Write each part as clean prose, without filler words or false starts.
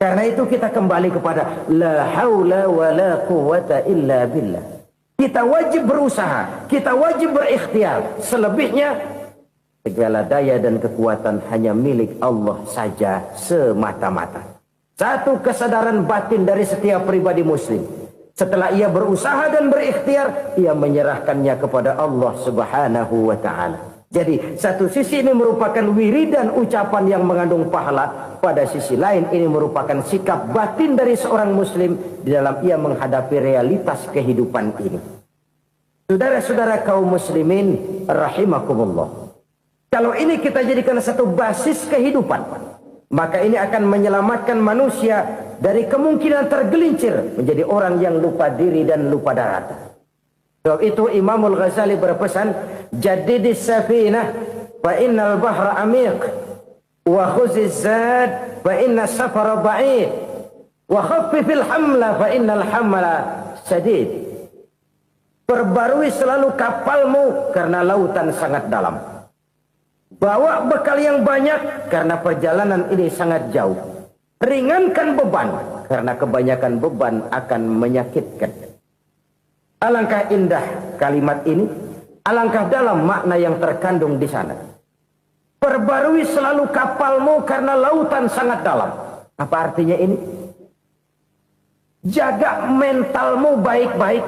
Karena itu kita kembali kepada la haula wa la quwwata illa billah. Kita wajib berusaha, kita wajib berikhtiar. Selebihnya segala daya dan kekuatan hanya milik Allah saja semata-mata. Satu kesadaran batin dari setiap pribadi muslim. Setelah ia berusaha dan berikhtiar, ia menyerahkannya kepada Allah Subhanahu wa ta'ala. Jadi satu sisi ini merupakan wiridan ucapan yang mengandung pahala. Pada sisi lain ini merupakan sikap batin dari seorang muslim di dalam ia menghadapi realitas kehidupan ini. Saudara-saudara kaum muslimin rahimakumullah. Kalau ini kita jadikan satu basis kehidupan, maka ini akan menyelamatkan manusia dari kemungkinan tergelincir menjadi orang yang lupa diri dan lupa daratan. Sebab itu Imamul Ghazali berpesan, jadidis safinah fa innal bahra amiq wa khuziz zad fa inna safara ba'id wa khaffifil hamla fa innal hamla sadid. Perbarui selalu kapalmu karena lautan sangat dalam. Bawa bekal yang banyak karena perjalanan ini sangat jauh. Ringankan beban karena kebanyakan beban akan menyakitkan. Alangkah indah kalimat ini, alangkah dalam makna yang terkandung di sana. Perbarui selalu kapalmu karena lautan sangat dalam. Apa artinya ini? Jaga mentalmu baik-baik.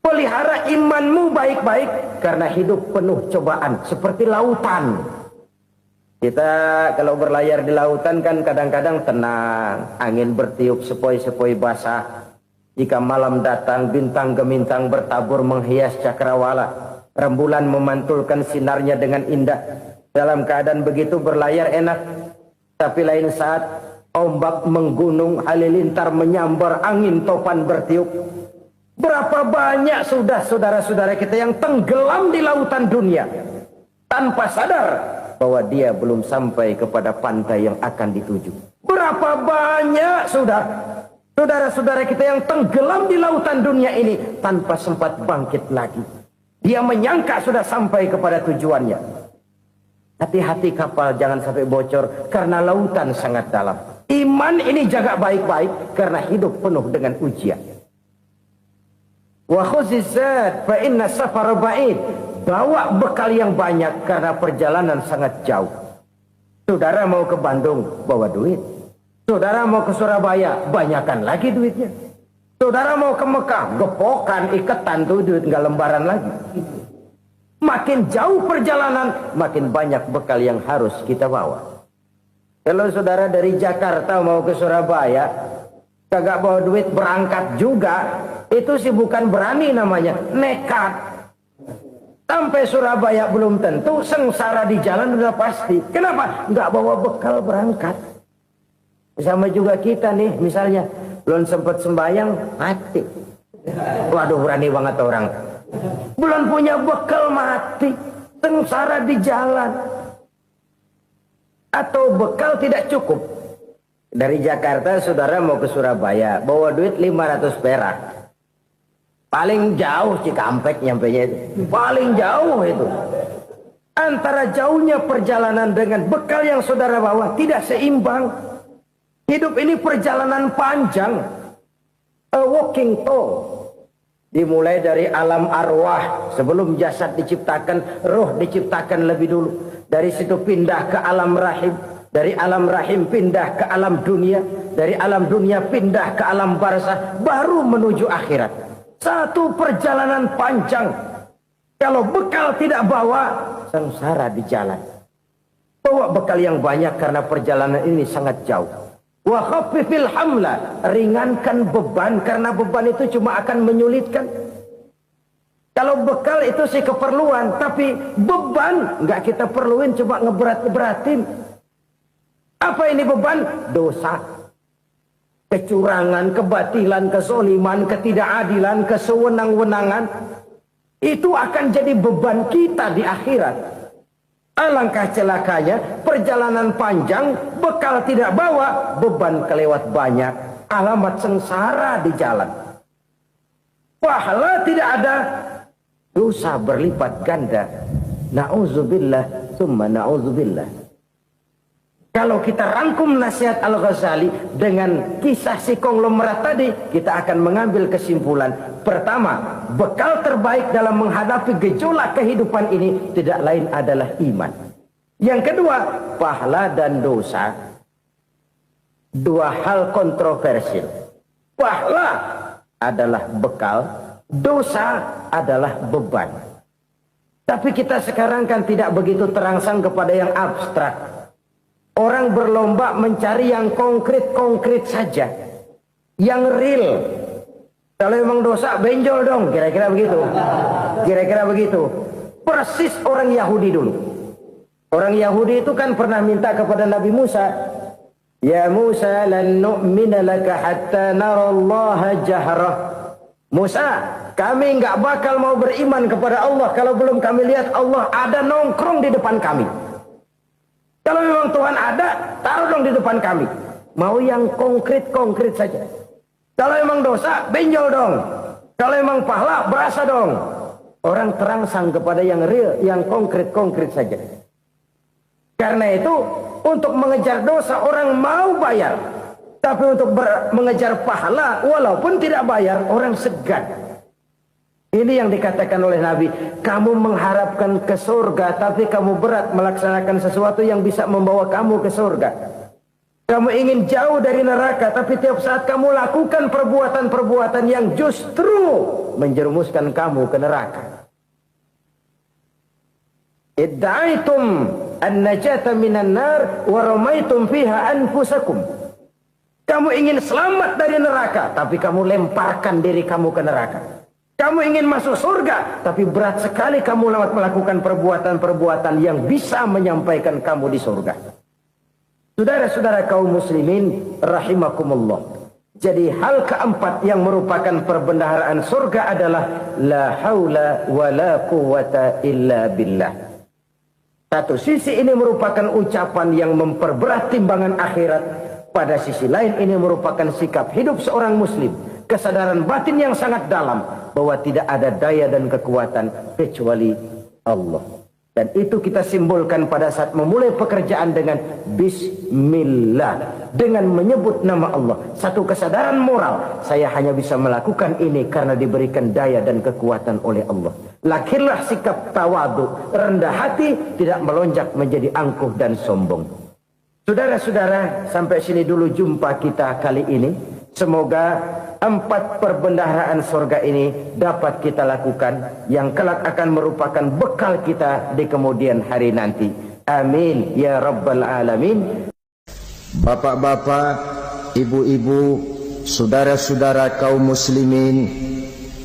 Pelihara imanmu baik-baik karena hidup penuh cobaan seperti lautan. Kita kalau berlayar di lautan kan kadang-kadang tenang, angin bertiup sepoi-sepoi basah. Jika malam datang, bintang gemintang bertabur menghias cakrawala. Rembulan memantulkan sinarnya dengan indah. Dalam keadaan begitu berlayar enak. Tapi lain saat ombak menggunung, halilintar menyambar, angin topan bertiup. Berapa banyak sudah saudara-saudara kita yang tenggelam di lautan dunia tanpa sadar bahwa dia belum sampai kepada pantai yang akan dituju. Berapa banyak sudah saudara-saudara kita yang tenggelam di lautan dunia ini tanpa sempat bangkit lagi. Dia menyangka sudah sampai kepada tujuannya. Hati-hati kapal jangan sampai bocor karena lautan sangat dalam. Iman ini jaga baik-baik karena hidup penuh dengan ujian. Wa khuziz zad fa inna safara ba'id. Bawa bekal yang banyak karena perjalanan sangat jauh. Saudara mau ke Bandung, bawa duit. Saudara mau ke Surabaya, banyakkan lagi duitnya. Saudara mau ke Mekah, gepokan, iketan tuh duit nggak lembaran lagi. Makin jauh perjalanan, makin banyak bekal yang harus kita bawa. Kalau saudara dari Jakarta mau ke Surabaya, kagak bawa duit berangkat juga, itu sih bukan berani namanya, nekat. Sampai Surabaya belum tentu, sengsara di jalan udah pasti. Kenapa? Nggak bawa bekal berangkat. Sama juga kita nih, misalnya belum sempat sembahyang, mati. Waduh, berani banget orang. Belum punya bekal, mati. Sengsara di jalan. Atau bekal tidak cukup. Dari Jakarta saudara mau ke Surabaya, bawa duit 500 perak. Paling jauh Cikampek nyampenya itu. Paling jauh itu. Antara jauhnya perjalanan dengan bekal yang saudara bawa tidak seimbang. Hidup ini perjalanan panjang. A walking tour. Dimulai dari alam arwah. Sebelum jasad diciptakan, roh diciptakan lebih dulu. Dari situ pindah ke alam rahim. Dari alam rahim pindah ke alam dunia. Dari alam dunia pindah ke alam barzah. Baru menuju akhirat. Satu perjalanan panjang. Kalau bekal tidak bawa, sengsara di jalan. Bawa bekal yang banyak karena perjalanan ini sangat jauh. Wa khaffifil hamla, ringankan beban karena beban itu cuma akan menyulitkan. Kalau bekal itu sih keperluan, tapi beban nggak kita perluin, cuma ngeberat-beratin. Apa ini beban? Dosa, kecurangan, kebatilan, kesoliman, ketidakadilan, kesewenang-wenangan. Itu akan jadi beban kita di akhirat. Alangkah celakanya, perjalanan panjang, bekal tidak bawa, beban kelewat banyak, alamat sengsara di jalan. Pahala tidak ada, dosa berlipat ganda. Na'udzubillah, summa na'udzubillah. Kalau kita rangkum nasihat Al-Ghazali dengan kisah si konglomerat tadi, kita akan mengambil kesimpulan. Pertama, bekal terbaik dalam menghadapi gejolak kehidupan ini tidak lain adalah iman. Yang kedua, pahala dan dosa. Dua hal kontroversial. Pahala adalah bekal, dosa adalah beban. Tapi kita sekarang kan tidak begitu terangsang kepada yang abstrak. Orang berlomba mencari yang konkret-konkret saja. Yang real. Kalau memang dosa, benjol dong. Kira-kira begitu. Kira-kira begitu. Persis orang Yahudi dulu. Orang Yahudi itu kan pernah minta kepada Nabi Musa. Ya Musa, lan nu'mina laka hatta narallaha jahrah. Musa, kami nggak bakal mau beriman kepada Allah kalau belum kami lihat Allah ada nongkrong di depan kami. Kalau memang Tuhan ada, taruh dong di depan kami. Mau yang konkret-konkret saja. Kalau memang dosa, benjol dong. Kalau memang pahala, berasa dong. Orang terangsang kepada yang real, yang konkret-konkret saja. Karena itu, untuk mengejar dosa, orang mau bayar. Tapi untuk mengejar pahala, walaupun tidak bayar, orang segan. Ini yang dikatakan oleh Nabi, kamu mengharapkan ke surga, tapi kamu berat melaksanakan sesuatu yang bisa membawa kamu ke surga. Kamu ingin jauh dari neraka, tapi tiap saat kamu lakukan perbuatan-perbuatan yang justru menjerumuskan kamu ke neraka. Idda'aitum an-najata minan nar wa ramaitum fiha anfusakum. Kamu ingin selamat dari neraka, tapi kamu lemparkan diri kamu ke neraka. Kamu ingin masuk surga, tapi berat sekali kamu melakukan perbuatan-perbuatan yang bisa menyampaikan kamu di surga. Saudara-saudara kaum muslimin, rahimakumullah. Jadi hal keempat yang merupakan perbendaharaan surga adalah la haula wa la quwwata illa billah. Satu sisi ini merupakan ucapan yang memperberat timbangan akhirat. Pada sisi lain ini merupakan sikap hidup seorang muslim. Kesadaran batin yang sangat dalam bahwa tidak ada daya dan kekuatan kecuali Allah. Dan itu kita simbolkan pada saat memulai pekerjaan dengan Bismillah. Dengan menyebut nama Allah. Satu kesadaran moral. Saya hanya bisa melakukan ini karena diberikan daya dan kekuatan oleh Allah. Lahirlah sikap tawadu, rendah hati, tidak melonjak menjadi angkuh dan sombong. Saudara-saudara, sampai sini dulu jumpa kita kali ini. Semoga 4 perbendaharaan surga ini dapat kita lakukan, yang kelak akan merupakan bekal kita di kemudian hari nanti. Amin ya rabbal alamin. Bapak-bapak, ibu-ibu, saudara-saudara kaum muslimin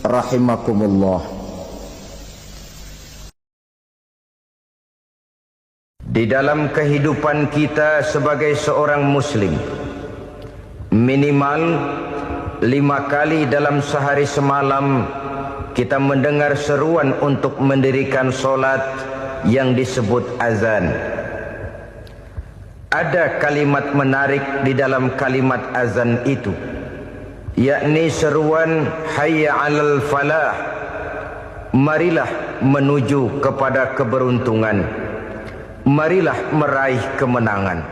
rahimakumullah. Di dalam kehidupan kita sebagai seorang muslim, minimal 5 kali dalam sehari semalam kita mendengar seruan untuk mendirikan solat yang disebut azan. Ada kalimat menarik di dalam kalimat azan itu, yakni seruan hayya 'alal falah, marilah menuju kepada keberuntungan, marilah meraih kemenangan.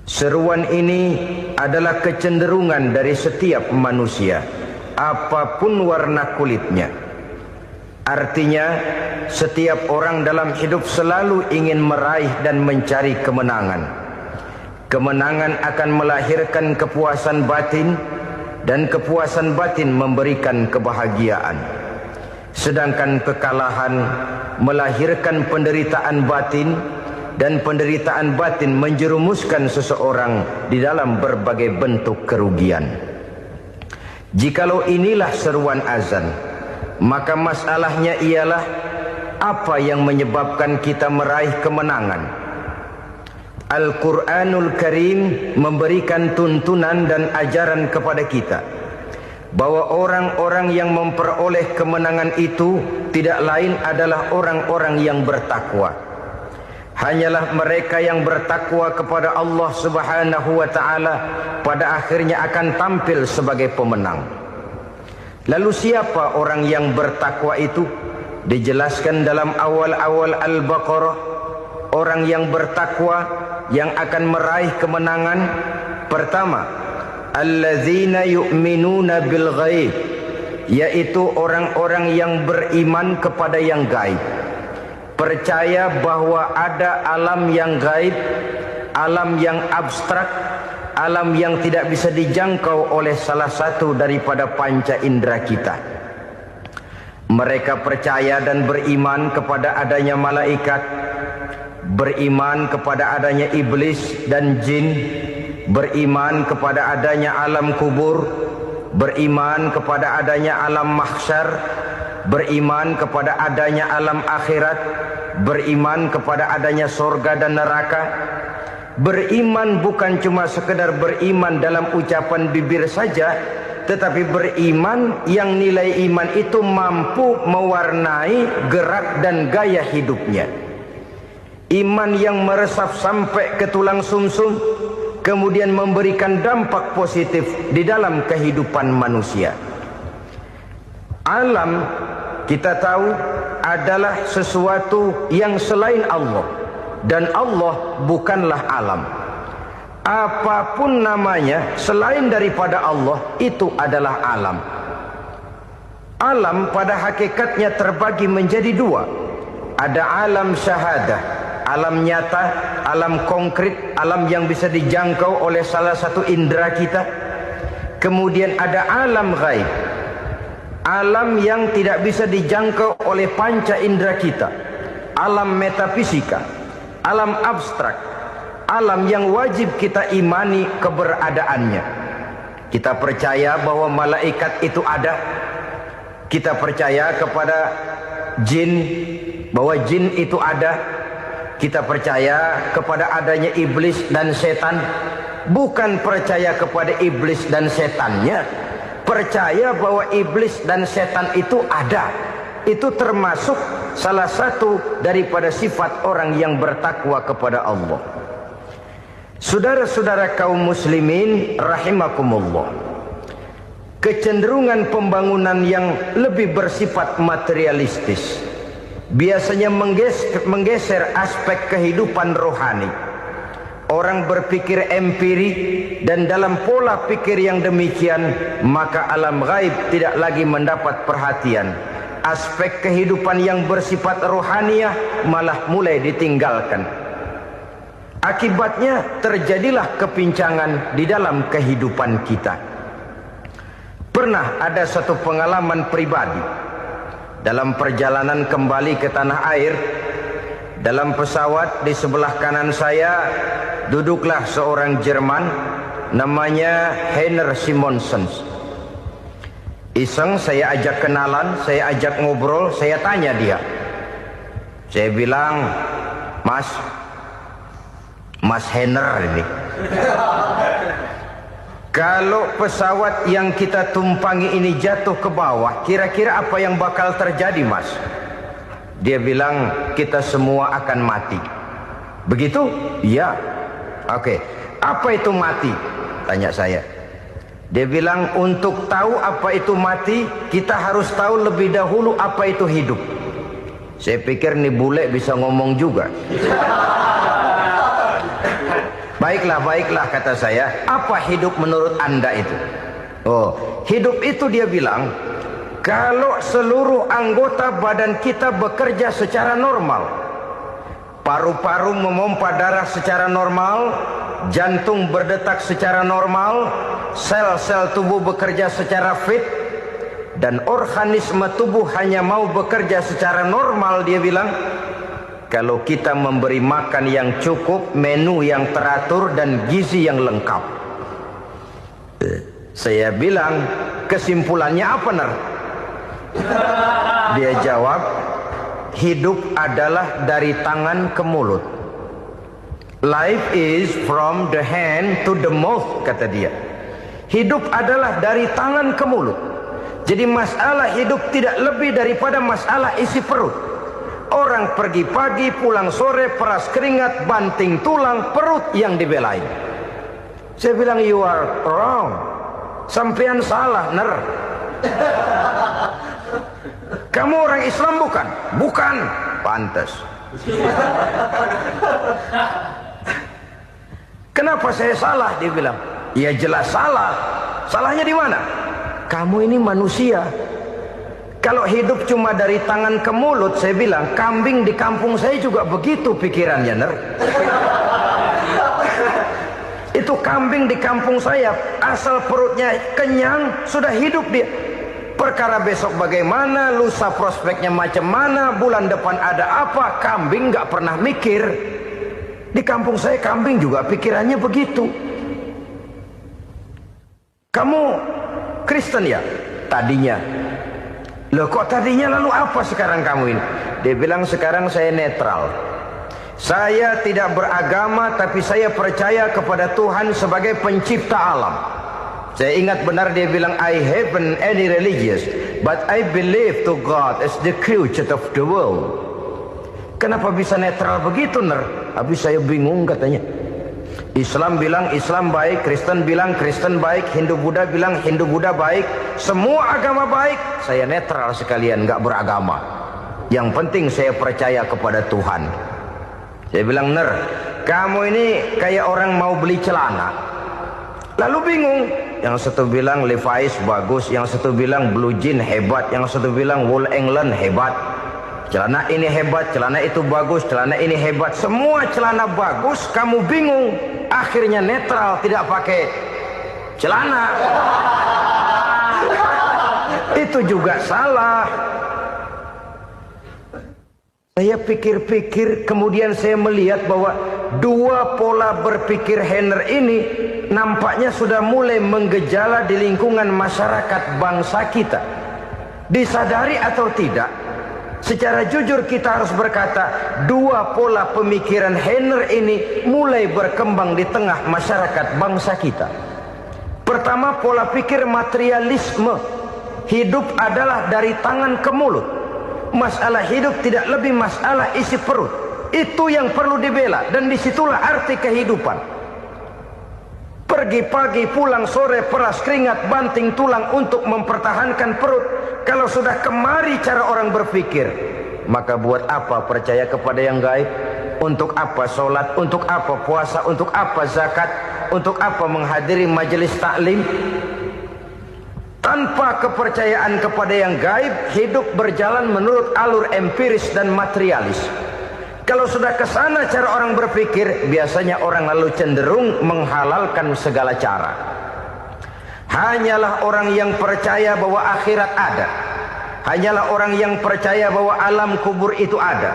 Seruan ini adalah kecenderungan dari setiap manusia, apapun warna kulitnya. Artinya, setiap orang dalam hidup selalu ingin meraih dan mencari kemenangan. Kemenangan akan melahirkan kepuasan batin, dan kepuasan batin memberikan kebahagiaan. Sedangkan kekalahan melahirkan penderitaan batin, dan penderitaan batin menjerumuskan seseorang di dalam berbagai bentuk kerugian. Jikalau inilah seruan azan, maka masalahnya ialah apa yang menyebabkan kita meraih kemenangan. Al-Quranul Karim memberikan tuntunan dan ajaran kepada kita bahwa orang-orang yang memperoleh kemenangan itu tidak lain adalah orang-orang yang bertakwa. Hanyalah mereka yang bertakwa kepada Allah Subhanahu wa ta'ala pada akhirnya akan tampil sebagai pemenang. Lalu siapa orang yang bertakwa itu? Dijelaskan dalam awal-awal Al-Baqarah, orang yang bertakwa yang akan meraih kemenangan. Pertama, allazina yu'minuna bil ghaib, yaitu orang-orang yang beriman kepada yang gaib. Percaya bahwa ada alam yang gaib, alam yang abstrak, alam yang tidak bisa dijangkau oleh salah satu daripada panca indera kita. Mereka percaya dan beriman kepada adanya malaikat, beriman kepada adanya iblis dan jin, beriman kepada adanya alam kubur, beriman kepada adanya alam mahsyar, beriman kepada adanya alam akhirat, beriman kepada adanya surga dan neraka. Beriman bukan cuma sekedar beriman dalam ucapan bibir saja, tetapi beriman yang nilai iman itu mampu mewarnai gerak dan gaya hidupnya. Iman yang meresap sampai ke tulang sumsum, kemudian memberikan dampak positif di dalam kehidupan manusia. Alam, kita tahu, adalah sesuatu yang selain Allah, dan Allah bukanlah alam. Apapun namanya selain daripada Allah, itu adalah alam. Alam pada hakikatnya terbagi menjadi dua. Ada alam syahadah, alam nyata, alam konkret, alam yang bisa dijangkau oleh salah satu indera kita. Kemudian ada alam ghaib, alam yang tidak bisa dijangkau oleh panca indera kita, alam metafisika, alam abstrak, alam yang wajib kita imani keberadaannya. Kita percaya bahwa malaikat itu ada. Kita percaya kepada jin, bahwa jin itu ada. Kita percaya kepada adanya iblis dan setan. Bukan percaya kepada iblis dan setannya, percaya bahwa iblis dan setan itu ada. Itu termasuk salah satu daripada sifat orang yang bertakwa kepada Allah. Saudara-saudara kaum muslimin rahimakumullah, kecenderungan pembangunan yang lebih bersifat materialistis biasanya menggeser aspek kehidupan rohani. Orang berpikir empiri, dan dalam pola pikir yang demikian, maka alam gaib tidak lagi mendapat perhatian. Aspek kehidupan yang bersifat rohaniah malah mulai ditinggalkan. Akibatnya terjadilah kepincangan di dalam kehidupan kita. Pernah ada satu pengalaman pribadi. Dalam perjalanan kembali ke tanah air, dalam pesawat di sebelah kanan saya duduklah seorang Jerman, namanya Heiner Simonsen. Iseng saya ajak kenalan, saya ajak ngobrol, saya tanya dia. Saya bilang, Mas Heiner ini, kalau pesawat yang kita tumpangi ini jatuh ke bawah, kira-kira apa yang bakal terjadi, Mas? Dia bilang, kita semua akan mati. Begitu? Iya. Oke. Apa itu mati? Tanya saya. Dia bilang, untuk tahu apa itu mati, kita harus tahu lebih dahulu apa itu hidup. Saya pikir nih bule bisa ngomong juga. Baiklah, kata saya. Apa hidup menurut Anda itu? Oh, hidup itu, dia bilang, kalau seluruh anggota badan kita bekerja secara normal, paru-paru memompa darah secara normal, jantung berdetak secara normal, sel-sel tubuh bekerja secara fit, dan organisme tubuh hanya mau bekerja secara normal, dia bilang, kalau kita memberi makan yang cukup, menu yang teratur, dan gizi yang lengkap. Saya bilang, kesimpulannya apa, Ner? Dia jawab, hidup adalah dari tangan ke mulut. Life is from the hand to the mouth, kata dia. Hidup adalah dari tangan ke mulut. Jadi masalah hidup tidak lebih daripada masalah isi perut. Orang pergi pagi, pulang sore, peras keringat, banting tulang, perut yang dibelain. Saya bilang, you are wrong. Sampean salah, Ner. Kamu orang Islam bukan? Bukan. Pantas. Kenapa saya salah? Dia bilang. Ya jelas salah. Salahnya di mana? Kamu ini manusia. Kalau hidup cuma dari tangan ke mulut, saya bilang, kambing di kampung saya juga begitu pikirannya, Ner. Itu kambing di kampung saya, asal perutnya kenyang, sudah hidup dia. Perkara besok bagaimana, lusa prospeknya macam mana, bulan depan ada apa, kambing nggak pernah mikir. Di kampung saya kambing juga pikirannya begitu. Kamu Kristen ya? Tadinya. Loh kok tadinya, lalu apa sekarang kamu ini? Dia bilang sekarang saya netral. Saya tidak beragama, tapi saya percaya kepada Tuhan sebagai pencipta alam. Saya ingat benar dia bilang, I haven't any religious, but I believe to God as the creator of the world. Kenapa bisa netral begitu, Ner? Habis saya bingung katanya. Islam bilang Islam baik, Kristen bilang Kristen baik, Hindu Buddha bilang Hindu Buddha baik, semua agama baik. Saya netral sekalian, nggak beragama. Yang penting saya percaya kepada Tuhan. Saya bilang, Ner, kamu ini kayak orang mau beli celana, lalu bingung. Yang satu bilang Levi's bagus, yang satu bilang Blue Jean hebat, yang satu bilang Wool England hebat. Celana ini hebat, celana itu bagus, celana ini hebat. Semua celana bagus, kamu bingung. Akhirnya netral, tidak pakai celana. Itu juga salah. Saya pikir-pikir, kemudian saya melihat bahwa dua pola berpikir Henner ini nampaknya sudah mulai menggejala di lingkungan masyarakat bangsa kita. Disadari atau tidak, secara jujur kita harus berkata, dua pola pemikiran Henner ini mulai berkembang di tengah masyarakat bangsa kita. Pertama, pola pikir materialisme. Hidup adalah dari tangan ke mulut. Masalah hidup tidak lebih masalah isi perut. Itu yang perlu dibela, dan disitulah arti kehidupan. Pergi pagi, pulang sore, peras keringat, banting tulang untuk mempertahankan perut. Kalau sudah kemari cara orang berpikir, maka buat apa percaya kepada yang gaib? Untuk apa sholat? Untuk apa puasa? Untuk apa zakat? Untuk apa menghadiri majelis taklim? Tanpa kepercayaan kepada yang gaib, hidup berjalan menurut alur empiris dan materialis. Kalau sudah ke sana cara orang berpikir, biasanya orang lalu cenderung menghalalkan segala cara. Hanyalah orang yang percaya bahwa akhirat ada. Hanyalah orang yang percaya bahwa alam kubur itu ada.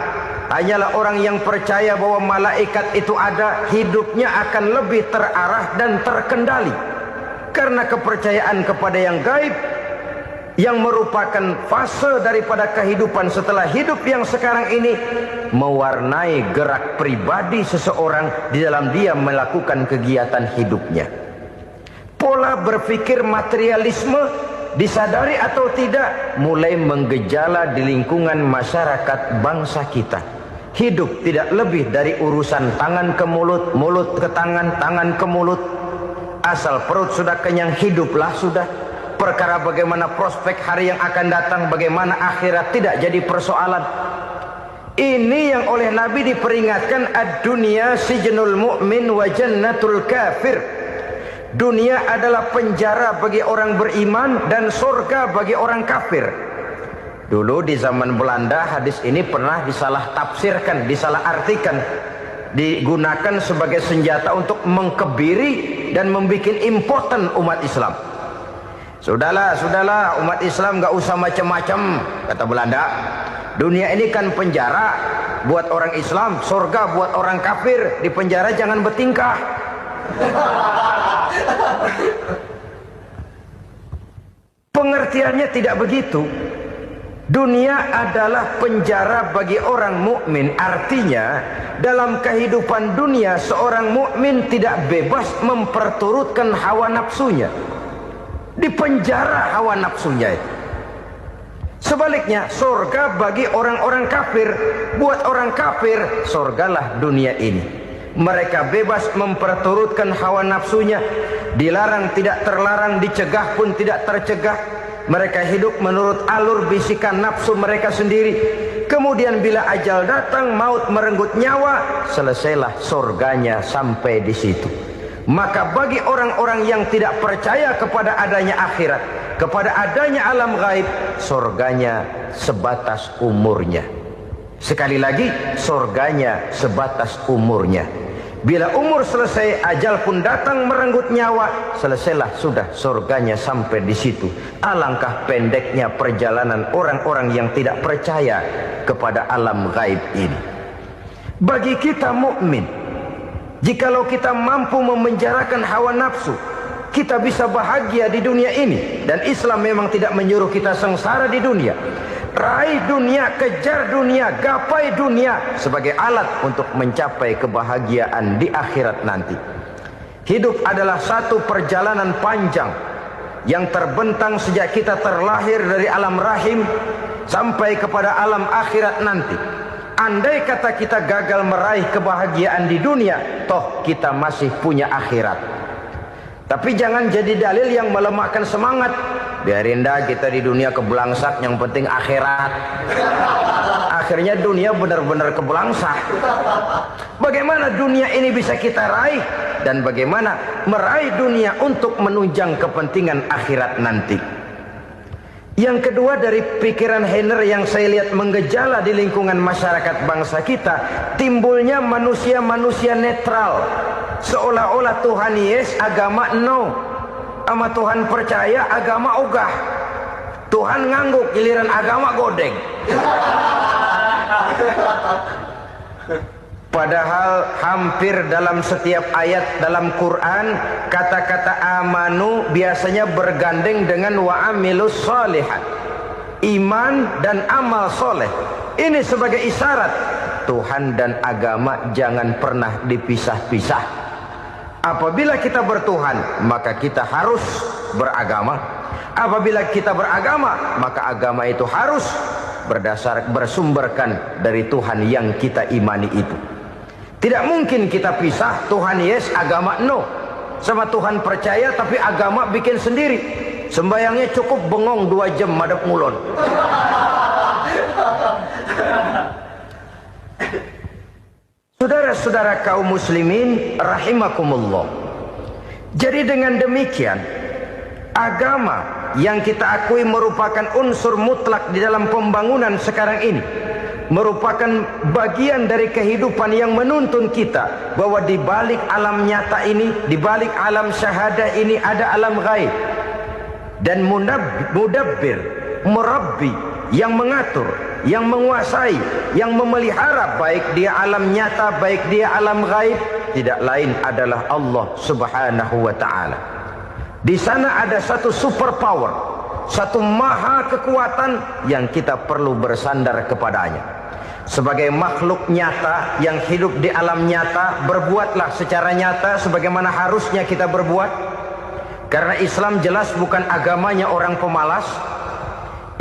Hanyalah orang yang percaya bahwa malaikat itu ada, hidupnya akan lebih terarah dan terkendali. Karena kepercayaan kepada yang gaib, yang merupakan fase daripada kehidupan setelah hidup yang sekarang ini, mewarnai gerak pribadi seseorang di dalam dia melakukan kegiatan hidupnya. Pola berpikir materialisme, disadari atau tidak, mulai menggejala di lingkungan masyarakat bangsa kita. Hidup tidak lebih dari urusan tangan ke mulut, mulut ke tangan, tangan ke mulut. Asal perut sudah kenyang, hiduplah sudah. Perkara bagaimana prospek hari yang akan datang, bagaimana akhirat, tidak jadi persoalan. Ini yang oleh Nabi diperingatkan, ad-dunya sijnul mu'min wa jannatul kafir. Dunia adalah penjara bagi orang beriman dan surga bagi orang kafir. Dulu di zaman Belanda hadis ini pernah disalah tafsirkan, disalah artikan, digunakan sebagai senjata untuk mengkebiri dan membuat impoten umat Islam. Sudahlah, umat Islam gak usah macam-macam, kata Belanda. Dunia ini kan penjara buat orang Islam, surga buat orang kafir. Di penjara jangan bertingkah. Pengertiannya tidak begitu. Dunia adalah penjara bagi orang mukmin. Artinya dalam kehidupan dunia seorang mukmin tidak bebas memperturutkan hawa nafsunya. Di penjara hawa nafsunya itu. Sebaliknya, surga bagi orang-orang kafir. Buat orang kafir, surgalah dunia ini. Mereka bebas memperturutkan hawa nafsunya. Dilarang tidak terlarang, dicegah pun tidak tercegah. Mereka hidup menurut alur bisikan nafsu mereka sendiri. Kemudian bila ajal datang, maut merenggut nyawa, selesailah surganya sampai di situ. Maka bagi orang-orang yang tidak percaya kepada adanya akhirat, kepada adanya alam gaib, surganya sebatas umurnya. Sekali lagi, surganya sebatas umurnya. Bila umur selesai, ajal pun datang merenggut nyawa, selesailah sudah surganya sampai di situ. Alangkah pendeknya perjalanan orang-orang yang tidak percaya kepada alam gaib ini. Bagi kita mukmin, jikalau kita mampu memenjarakan hawa nafsu, kita bisa bahagia di dunia ini. Dan Islam memang tidak menyuruh kita sengsara di dunia. Raih dunia, kejar dunia, gapai dunia sebagai alat untuk mencapai kebahagiaan di akhirat nanti. Hidup adalah satu perjalanan panjang yang terbentang sejak kita terlahir dari alam rahim sampai kepada alam akhirat nanti. Andai kata kita gagal meraih kebahagiaan di dunia, toh kita masih punya akhirat. Tapi jangan jadi dalil yang melemahkan semangat. Biarin dah kita di dunia kebelangsak, yang penting akhirat. Akhirnya dunia benar-benar kebelangsak. Bagaimana dunia ini bisa kita raih, dan bagaimana meraih dunia untuk menunjang kepentingan akhirat nanti. Yang kedua, dari pikiran Heiner yang saya lihat menggejala di lingkungan masyarakat bangsa kita, timbulnya manusia-manusia netral. Seolah-olah Tuhan yes, agama no. Sama Tuhan percaya, agama ogah. Tuhan ngangguk, giliran agama godeng. Padahal hampir dalam setiap ayat dalam Quran, kata-kata amanu biasanya bergandeng dengan wa amilus sholihat. Iman dan amal soleh. Ini sebagai isyarat Tuhan dan agama jangan pernah dipisah-pisah. Apabila kita bertuhan, maka kita harus beragama. Apabila kita beragama, maka agama itu harus bersumberkan dari Tuhan yang kita imani itu. Tidak mungkin kita pisah, Tuhan yes, agama no. Sama Tuhan percaya tapi agama bikin sendiri. Sembayangnya cukup bengong 2 jam madep ngulon. Saudara-saudara kaum muslimin rahimakumullah. Jadi dengan demikian, agama yang kita akui merupakan unsur mutlak di dalam pembangunan sekarang ini, merupakan bagian dari kehidupan yang menuntun kita bahwa di balik alam nyata ini, di balik alam syahadah ini ada alam gaib. Dan mudabbir, murabbi, yang mengatur, yang menguasai, yang memelihara baik dia alam nyata, baik dia alam gaib, tidak lain adalah Allah Subhanahu wa ta'ala. Di sana ada satu super power, satu maha kekuatan yang kita perlu bersandar kepadanya. Sebagai makhluk nyata yang hidup di alam nyata, berbuatlah secara nyata sebagaimana harusnya kita berbuat. Karena Islam jelas bukan agamanya orang pemalas.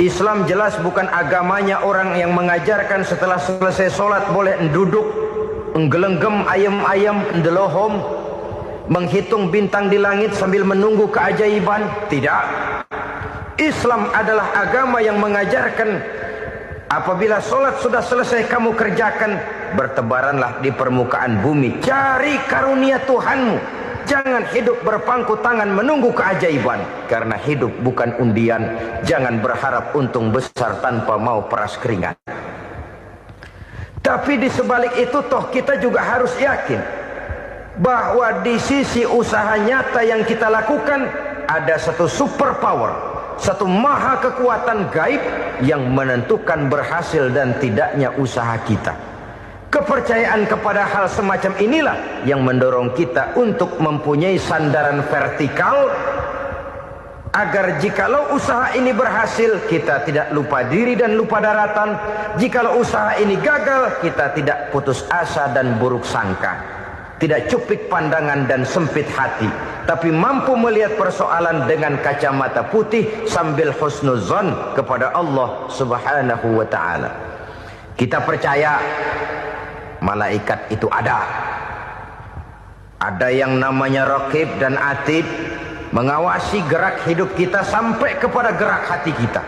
Islam jelas bukan agamanya orang yang mengajarkan setelah selesai sholat boleh duduk, nggelenggem ayam-ayam, ndelohom, menghitung bintang di langit sambil menunggu keajaiban. Tidak. Islam adalah agama yang mengajarkan apabila sholat sudah selesai kamu kerjakan, bertebaranlah di permukaan bumi, cari karunia Tuhanmu. Jangan hidup berpangku tangan menunggu keajaiban. Karena hidup bukan undian. Jangan berharap untung besar tanpa mau peras keringat. Tapi di sebalik itu toh kita juga harus yakin bahwa di sisi usaha nyata yang kita lakukan ada satu super power, satu maha kekuatan gaib yang menentukan berhasil dan tidaknya usaha kita. Kepercayaan kepada hal semacam inilah yang mendorong kita untuk mempunyai sandaran vertikal, agar jikalau usaha ini berhasil, kita tidak lupa diri dan lupa daratan. Jikalau usaha ini gagal, kita tidak putus asa dan buruk sangka, tidak cupik pandangan dan sempit hati, tapi mampu melihat persoalan dengan kacamata putih sambil husnuzon kepada Allah Subhanahu wa ta'ala. Kita percaya malaikat itu ada. Ada yang namanya raqib dan atid, mengawasi gerak hidup kita sampai kepada gerak hati kita.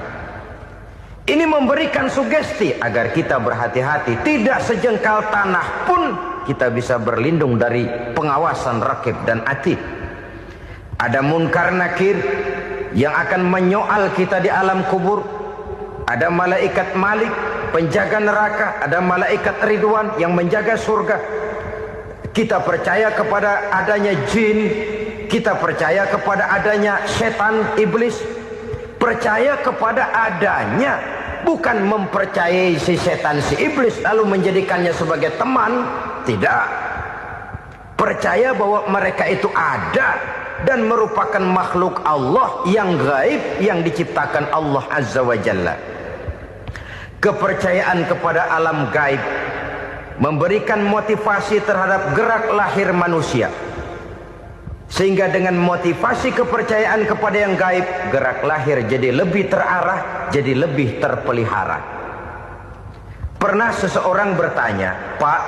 Ini memberikan sugesti agar kita berhati-hati. Tidak sejengkal tanah pun kita bisa berlindung dari pengawasan rakib dan atid. Ada munkar nakir yang akan menyoal kita di alam kubur. Ada malaikat Malik, penjaga neraka. Ada malaikat Ridwan yang menjaga surga. Kita percaya kepada adanya jin, kita percaya kepada adanya setan, iblis. Percaya kepada adanya, bukan mempercayai si setan, si iblis lalu menjadikannya sebagai teman. Tidak. Percaya bahwa mereka itu ada dan merupakan makhluk Allah yang gaib yang diciptakan Allah Azza wa Jalla. Kepercayaan kepada alam gaib memberikan motivasi terhadap gerak lahir manusia, sehingga dengan motivasi kepercayaan kepada yang gaib, gerak lahir jadi lebih terarah, jadi lebih terpelihara. Pernah seseorang bertanya, "Pak,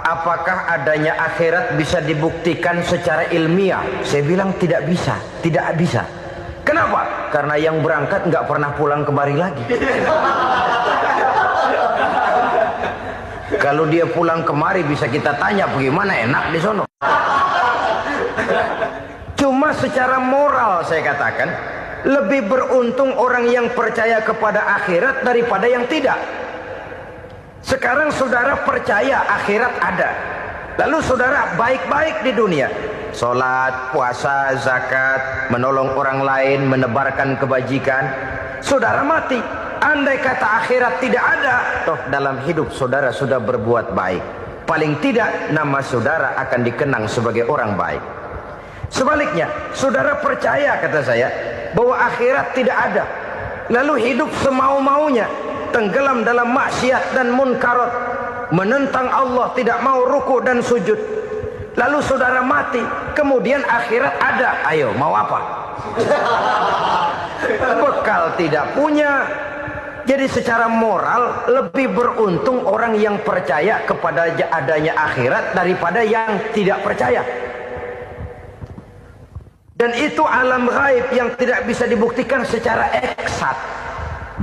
apakah adanya akhirat bisa dibuktikan secara ilmiah?" Saya bilang tidak bisa, tidak bisa. Kenapa? Karena yang berangkat nggak pernah pulang kembali lagi. Kalau dia pulang kemari bisa kita tanya bagaimana enak di sono. Cuma secara moral saya katakan, lebih beruntung orang yang percaya kepada akhirat daripada yang tidak. Sekarang saudara percaya akhirat ada, lalu saudara baik-baik di dunia, sholat, puasa, zakat, menolong orang lain, menebarkan kebajikan. Saudara mati, andai kata akhirat tidak ada, toh dalam hidup saudara sudah berbuat baik. Paling tidak nama saudara akan dikenang sebagai orang baik. Sebaliknya, saudara percaya, kata saya, bahwa akhirat tidak ada, lalu hidup semau-maunya, tenggelam dalam maksiat dan munkarat, menentang Allah, tidak mau ruku dan sujud. Lalu saudara mati, kemudian akhirat ada. Ayo, mau apa? Bekal tidak punya. Jadi secara moral lebih beruntung orang yang percaya kepada adanya akhirat daripada yang tidak percaya. Dan itu alam gaib yang tidak bisa dibuktikan secara eksat.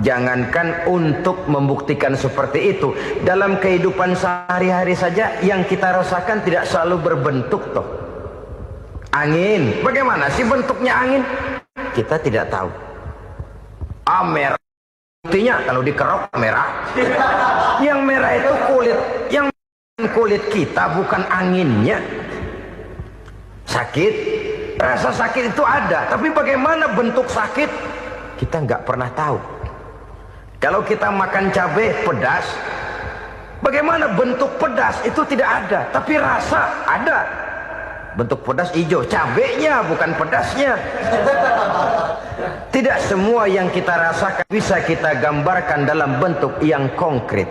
Jangankan untuk membuktikan seperti itu, dalam kehidupan sehari-hari saja yang kita rasakan tidak selalu berbentuk toh. Angin, bagaimana sih bentuknya angin? Kita tidak tahu. Merah, buktinya kalau dikerok merah. Yang merah itu kulit, yang kulit kita bukan anginnya. Sakit, rasa sakit itu ada, tapi bagaimana bentuk sakit kita nggak pernah tahu. Kalau kita makan cabai pedas, bagaimana bentuk pedas itu tidak ada, tapi rasa ada. Bentuk pedas hijau, cabainya bukan pedasnya. Tidak semua yang kita rasakan bisa kita gambarkan dalam bentuk yang konkret.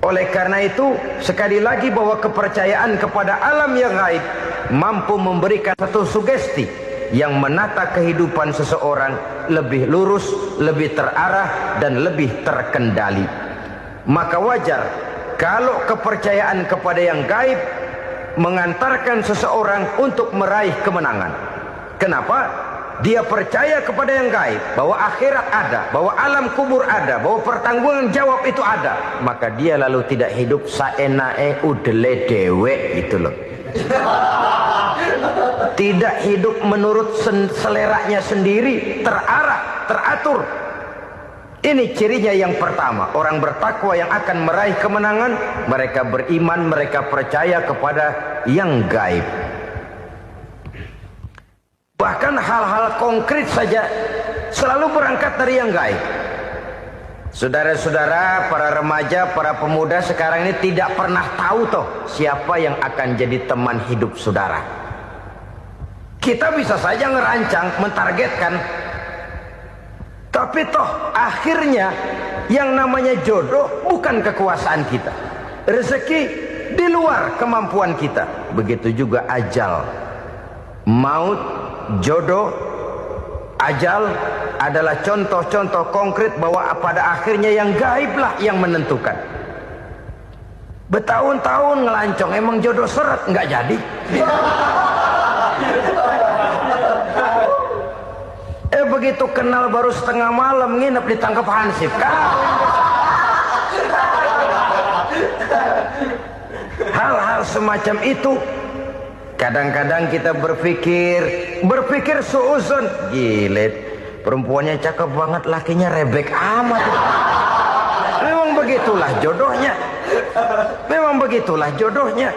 Oleh karena itu, sekali lagi bahwa kepercayaan kepada alam yang gaib mampu memberikan satu sugesti yang menata kehidupan seseorang lebih lurus, lebih terarah, dan lebih terkendali. Maka wajar kalau kepercayaan kepada yang gaib mengantarkan seseorang untuk meraih kemenangan. Kenapa? Dia percaya kepada yang gaib, bahwa akhirat ada, bahwa alam kubur ada, bahwa pertanggungan jawab itu ada. Maka dia lalu tidak hidup saenae udele dewe, gitu loh. Tidak hidup menurut seleranya sendiri, terarah, teratur. Ini cirinya yang pertama. Orang bertakwa yang akan meraih kemenangan, mereka beriman, mereka percaya kepada yang gaib. Bahkan hal-hal konkret saja selalu berangkat dari yang gaib. Saudara-saudara, para remaja, para pemuda sekarang ini tidak pernah tahu toh siapa yang akan jadi teman hidup saudara. Kita bisa saja ngerancang, mentargetkan, tapi toh akhirnya yang namanya jodoh bukan kekuasaan kita. Rezeki di luar kemampuan kita. Begitu juga ajal. Maut, jodoh, ajal adalah contoh-contoh konkret bahwa pada akhirnya yang gaiblah yang menentukan. Bertahun-tahun ngelancong, emang jodoh seret, nggak jadi. Begitu kenal baru setengah malam nginep ditangkap hansip. hal-hal semacam itu. Kadang-kadang kita berpikir suuzon, gile, perempuannya cakep banget, lakinya rebek amat. Memang begitulah jodohnya. Memang begitulah jodohnya.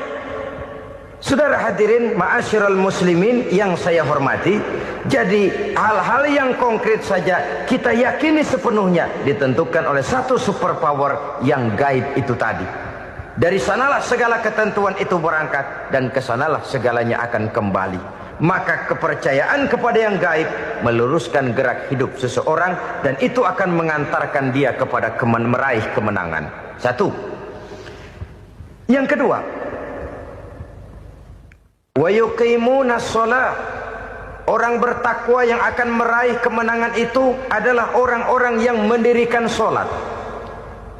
Saudara hadirin ma'asyiral muslimin yang saya hormati, jadi hal-hal yang konkret saja kita yakini sepenuhnya ditentukan oleh satu superpower yang gaib itu tadi. Dari sanalah segala ketentuan itu berangkat dan kesanalah segalanya akan kembali. Maka kepercayaan kepada yang gaib meluruskan gerak hidup seseorang dan itu akan mengantarkan dia kepada meraih kemenangan. Satu. Yang kedua, wa yuqimuna shalah. Orang bertakwa yang akan meraih kemenangan itu adalah orang-orang yang mendirikan sholat.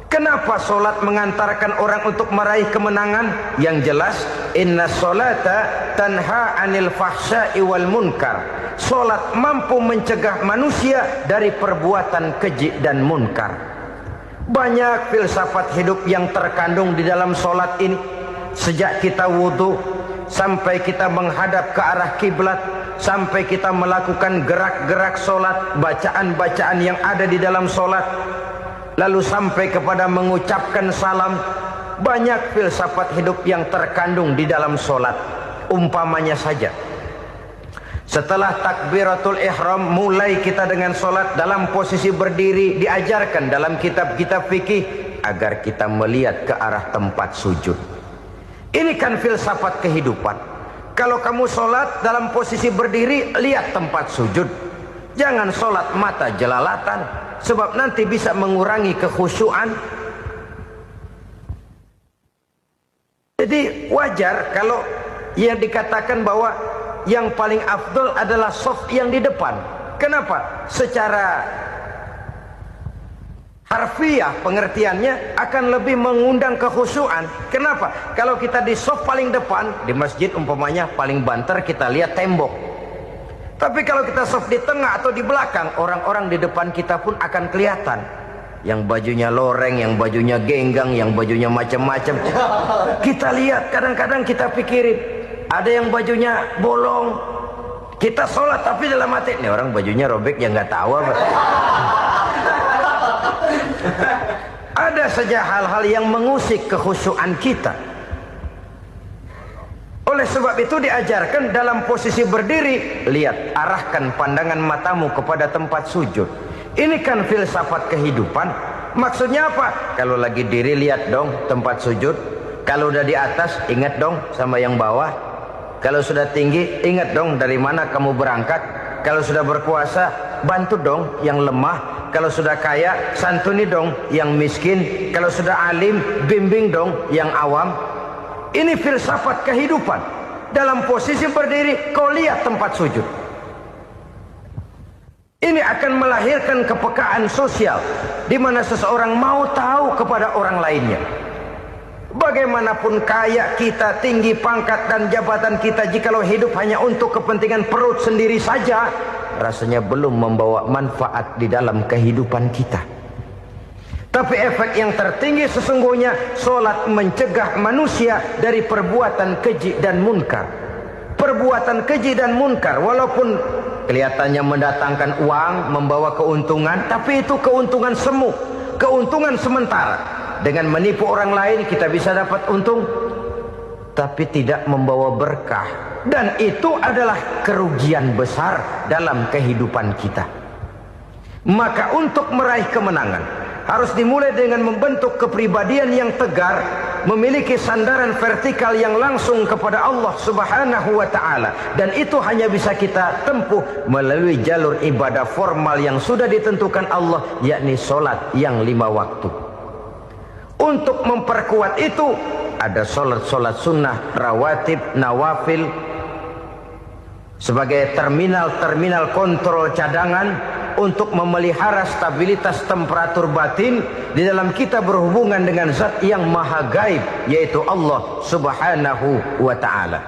Kenapa sholat mengantarkan orang untuk meraih kemenangan? Yang jelas, inna sholata tanha anil fahsya'i wal munkar. Sholat mampu mencegah manusia dari perbuatan keji dan munkar. Banyak filsafat hidup yang terkandung di dalam sholat ini. Sejak kita wudhu sampai kita menghadap ke arah kiblat, sampai kita melakukan gerak-gerak sholat, bacaan-bacaan yang ada di dalam sholat, lalu sampai kepada mengucapkan salam. Banyak filsafat hidup yang terkandung di dalam sholat. Umpamanya saja, setelah takbiratul ihram mulai kita dengan sholat dalam posisi berdiri, diajarkan dalam kitab-kitab fikih agar kita melihat ke arah tempat sujud. Ini kan filsafat kehidupan. Kalau kamu sholat dalam posisi berdiri, lihat tempat sujud. Jangan sholat mata jelalatan, sebab nanti bisa mengurangi kekhusyuan. Jadi wajar kalau yang dikatakan bahwa yang paling afdol adalah shaf yang di depan. Kenapa? Secara harfiah pengertiannya akan lebih mengundang kekhusyuan. Kenapa? Kalau kita di shaf paling depan, di masjid umpamanya paling banter kita lihat tembok. Tapi kalau kita shaf di tengah atau di belakang, orang-orang di depan kita pun akan kelihatan. Yang bajunya loreng, yang bajunya genggang, yang bajunya macam-macam. Kita lihat, kadang-kadang kita pikirin, ada yang bajunya bolong. Kita sholat tapi dalam hati, nih orang bajunya robek yang nggak tahu apa. Ada saja hal-hal yang mengusik kekhusyuan kita. Oleh sebab itu diajarkan dalam posisi berdiri, lihat, arahkan pandangan matamu kepada tempat sujud. Ini kan filsafat kehidupan. Maksudnya apa? Kalau lagi diri lihat dong tempat sujud. Kalau udah di atas ingat dong sama yang bawah. Kalau sudah tinggi ingat dong dari mana kamu berangkat. Kalau sudah berkuasa bantu dong yang lemah. Kalau sudah kaya santuni dong yang miskin. Kalau sudah alim bimbing dong yang awam. Ini filsafat kehidupan. Dalam posisi berdiri kau lihat tempat sujud. Ini akan melahirkan kepekaan sosial di mana seseorang mau tahu kepada orang lainnya. Bagaimanapun kaya kita, tinggi pangkat dan jabatan kita, jikalau hidup hanya untuk kepentingan perut sendiri saja, rasanya belum membawa manfaat di dalam kehidupan kita. Tapi efek yang tertinggi sesungguhnya, sholat mencegah manusia dari perbuatan keji dan munkar. Perbuatan keji dan munkar walaupun kelihatannya mendatangkan uang, membawa keuntungan, tapi itu keuntungan semu, keuntungan sementara. Dengan menipu orang lain kita bisa dapat untung, tapi tidak membawa berkah. Dan itu adalah kerugian besar dalam kehidupan kita. Maka untuk meraih kemenangan harus dimulai dengan membentuk kepribadian yang tegar, memiliki sandaran vertikal yang langsung kepada Allah Subhanahu wa ta'ala. Dan itu hanya bisa kita tempuh melalui jalur ibadah formal yang sudah ditentukan Allah, yakni sholat yang 5 waktu. Untuk memperkuat itu ada sholat-sholat sunnah, rawatib, nawafil sebagai terminal-terminal kontrol cadangan untuk memelihara stabilitas temperatur batin di dalam kita berhubungan dengan zat yang maha gaib, yaitu Allah Subhanahu wa ta'ala.